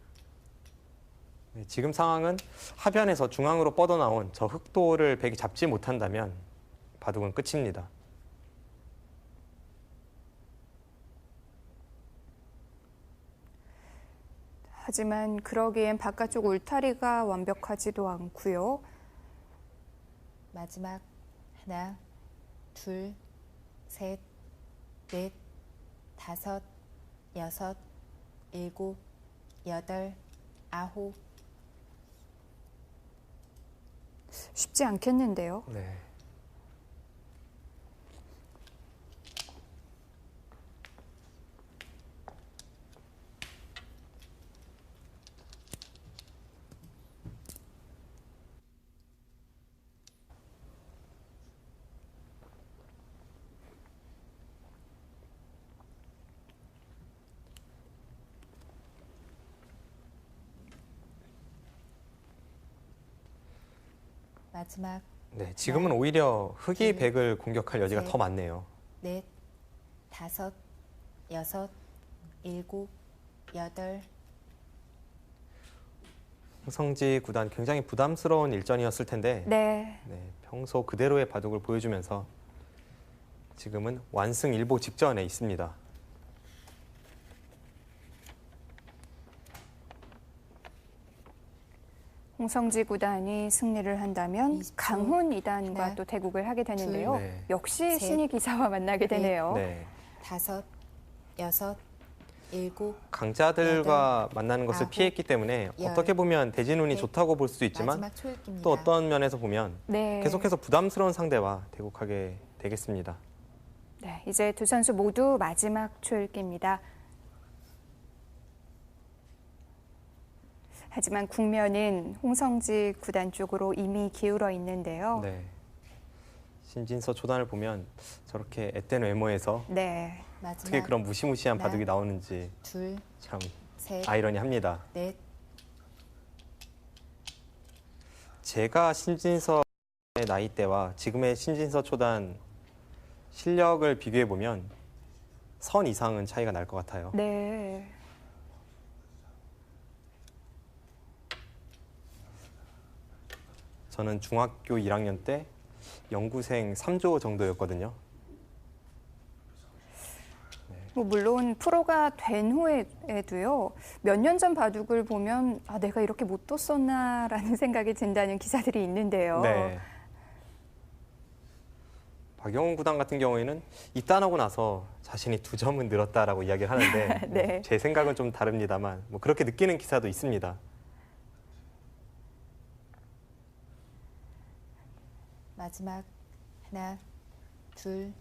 네, 지금 상황은 하변에서 중앙으로 뻗어나온 저 흑도를 백이 잡지 못한다면 바둑은 끝입니다. 하지만 그러기엔 바깥쪽 울타리가 완벽하지도 않고요. 마지막 하나, 둘, 셋, 넷, 다섯, 여섯, 일곱, 여덟, 아홉. 쉽지 않겠는데요. 네. 마지막 네, 지금은 오히려 흑이 둘, 백을 공격할 여지가 셋. 더 많네요. 넷, 다섯, 여섯, 일곱, 여덟. 홍성지 구단 굉장히 부담스러운 일전이었을 텐데 네. 네, 평소 그대로의 바둑을 보여주면서 지금은 완승일보 직전에 있습니다. 홍성지 구단이 승리를 한다면 20초. 강훈 2단과 하나, 또 대국을 하게 되는데요. 둘, 네. 역시 셋, 신의 기사와 만나게 되네요. 네, 다섯, 여섯, 일곱, 강자들과 만나는 것을 아홉, 피했기 때문에 열, 어떻게 보면 대진운이 넷, 좋다고 볼 수도 있지만 마지막 초읽기입니다. 또 어떤 면에서 보면 네. 계속해서 부담스러운 상대와 대국하게 되겠습니다. 네, 이제 두 선수 모두 마지막 초읽기입니다. 하지만 국면은 홍성지 구단 쪽으로 이미 기울어 있는데요. 네. 신진서 초단을 보면 저렇게 앳된 외모에서 네. 마지막 어떻게 그런 무시무시한 하나, 바둑이 나오는지 둘, 참 셋, 아이러니합니다. 넷, 제가 신진서의 나이대와 지금의 신진서 초단 실력을 비교해 보면 선 이상은 차이가 날 것 같아요. 네. 저는 중학교 1학년 때 연구생 3조 정도였거든요. 뭐 물론 프로가 된 후에도요. 몇 년 전 바둑을 보면 아, 내가 이렇게 못 뒀었나라는 생각이 든다는 기사들이 있는데요. 네. 박영훈 구단 같은 경우에는 입단하고 나서 자신이 2점은 늘었다라고 이야기를 하는데 네. 제 생각은 좀 다릅니다만 뭐 그렇게 느끼는 기사도 있습니다. 마지막 하나, 둘,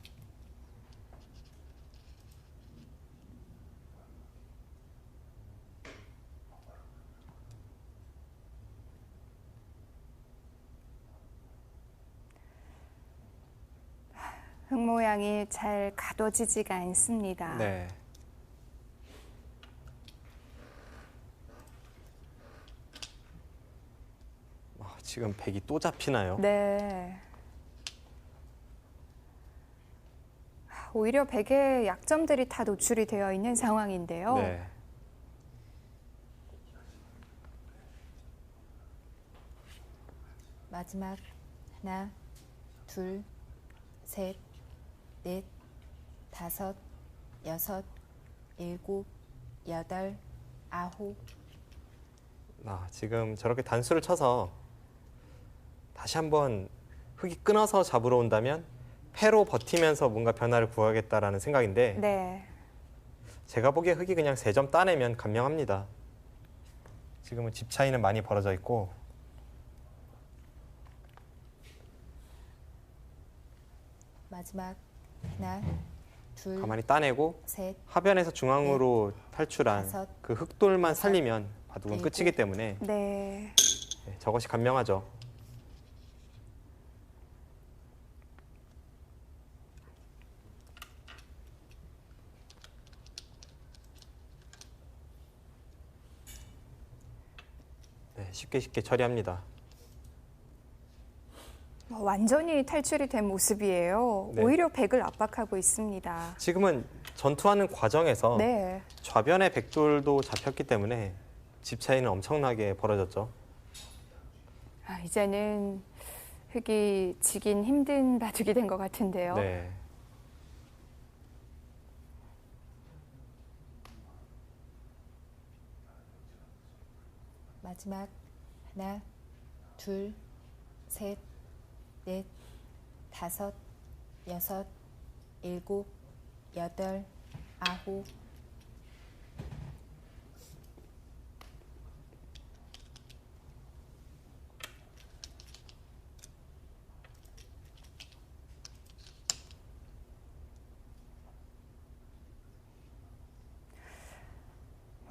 흙 모양이 잘 가둬지지가 않습니다. 네. 지금 백이 또 잡히나요? 네. 오히려 백의 약점들이 다 노출이 되어 있는 상황인데요. 네. 마지막 하나, 둘, 셋, 넷, 다섯, 여섯, 일곱, 여덟, 아홉. 지금 저렇게 단수를 쳐서 다시 한번 흙이 끊어서 잡으러 온다면 패로 버티면서 뭔가 변화를 구하겠다라는 생각인데 네. 제가 보기에 흙이 그냥 3점 따내면 간명합니다. 지금은 집 차이는 많이 벌어져 있고 마지막 하나, 둘, 가만히 따내고 셋, 하변에서 중앙으로 탈출한 다섯, 그 흙돌만 여섯, 살리면 바둑은 일곱. 끝이기 때문에 네. 저것이 간명하죠. 네, 쉽게 처리합니다. 완전히 탈출이 된 모습이에요. 네. 오히려 백을 압박하고 있습니다. 지금은 전투하는 과정에서 네. 좌변의 백돌도 잡혔기 때문에 집 차이는 엄청나게 벌어졌죠. 이제는 흙이 지긴 힘든 바둑이 된 것 같은데요. 네. 마지막 하나, 둘, 셋, 넷, 다섯, 여섯, 일곱, 여덟, 아홉.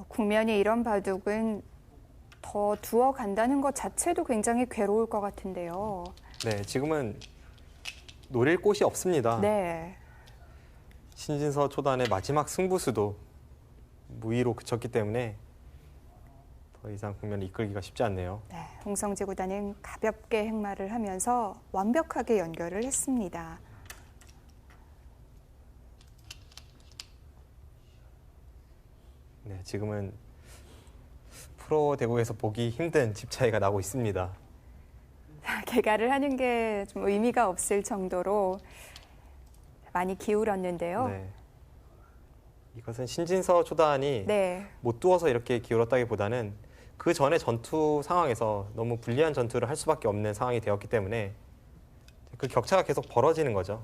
국면이 이런 바둑은 더 두어 간다는 것 자체도 굉장히 괴로울 것 같은데요. 네, 지금은 노릴 곳이 없습니다. 네. 신진서 초단의 마지막 승부수도 무위로 그쳤기 때문에 더 이상 국면을 이끌기가 쉽지 않네요. 네. 홍성지 구단은 가볍게 행마를 하면서 완벽하게 연결을 했습니다. 네, 지금은 프로 대국에서 보기 힘든 집 차이가 나고 있습니다. 개가를 하는 게 좀 의미가 없을 정도로 많이 기울었는데요. 네. 이것은 신진서 초단이 네. 못 두어서 이렇게 기울었다기보다는 그 전에 전투 상황에서 너무 불리한 전투를 할 수밖에 없는 상황이 되었기 때문에 그 격차가 계속 벌어지는 거죠.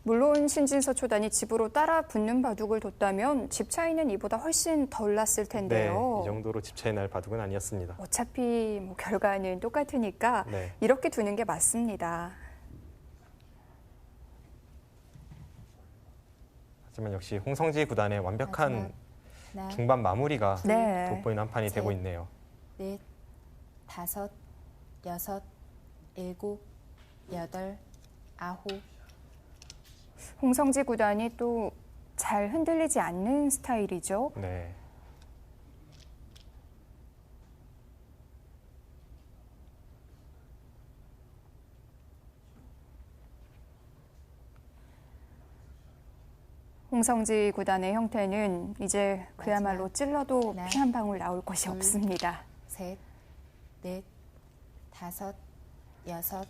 물론 신진서 초단이 집으로 따라 붙는 바둑을 뒀다면 집 차이는 이보다 훨씬 덜 났을 네, 텐데요. 이 정도로 집 차이 날 바둑은 아니었습니다. 어차피 결과는 똑같으니까 네. 이렇게 두는 게 맞습니다. 하지만 역시 홍성지 구단의 완벽한 마지막 하나, 중반 마무리가 네. 돋보이는 한 판이 셋. 되고 있네요. 넷, 다섯, 여섯, 일곱, 여덟, 아홉. 홍성지 구단이 또 잘 흔들리지 않는 스타일이죠. 네. 홍성지 구단의 형태는 이제 그야말로 찔러도 하나, 피 한 방울 나올 곳이 둘. 없습니다. 셋, 넷, 다섯, 여섯.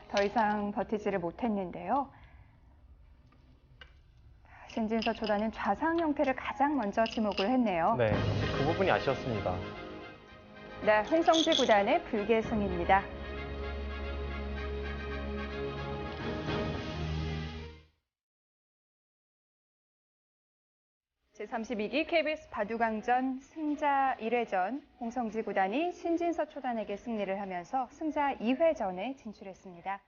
더 이상 버티지를 못했는데요. 신진서 초단은 좌상 형태를 가장 먼저 지목을 했네요. 네, 그 부분이 아쉬웠습니다. 네, 홍성지 구단의 불계승입니다. 제32기 KBS 바둑왕전 승자 1회전 홍성지 구단이 신진서 초단에게 승리를 하면서 승자 2회전에 진출했습니다.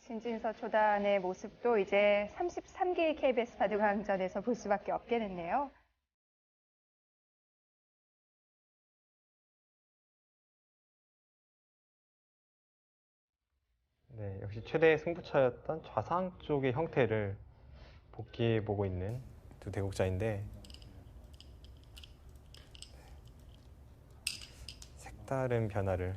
신진서 초단의 모습도 이제 33기 KBS 바둑왕전에서 볼 수밖에 없게 됐네요. 네, 역시 최대의 승부처였던 좌상 쪽의 형태를 복귀해보고 있는 두 대국자인데 색다른 변화를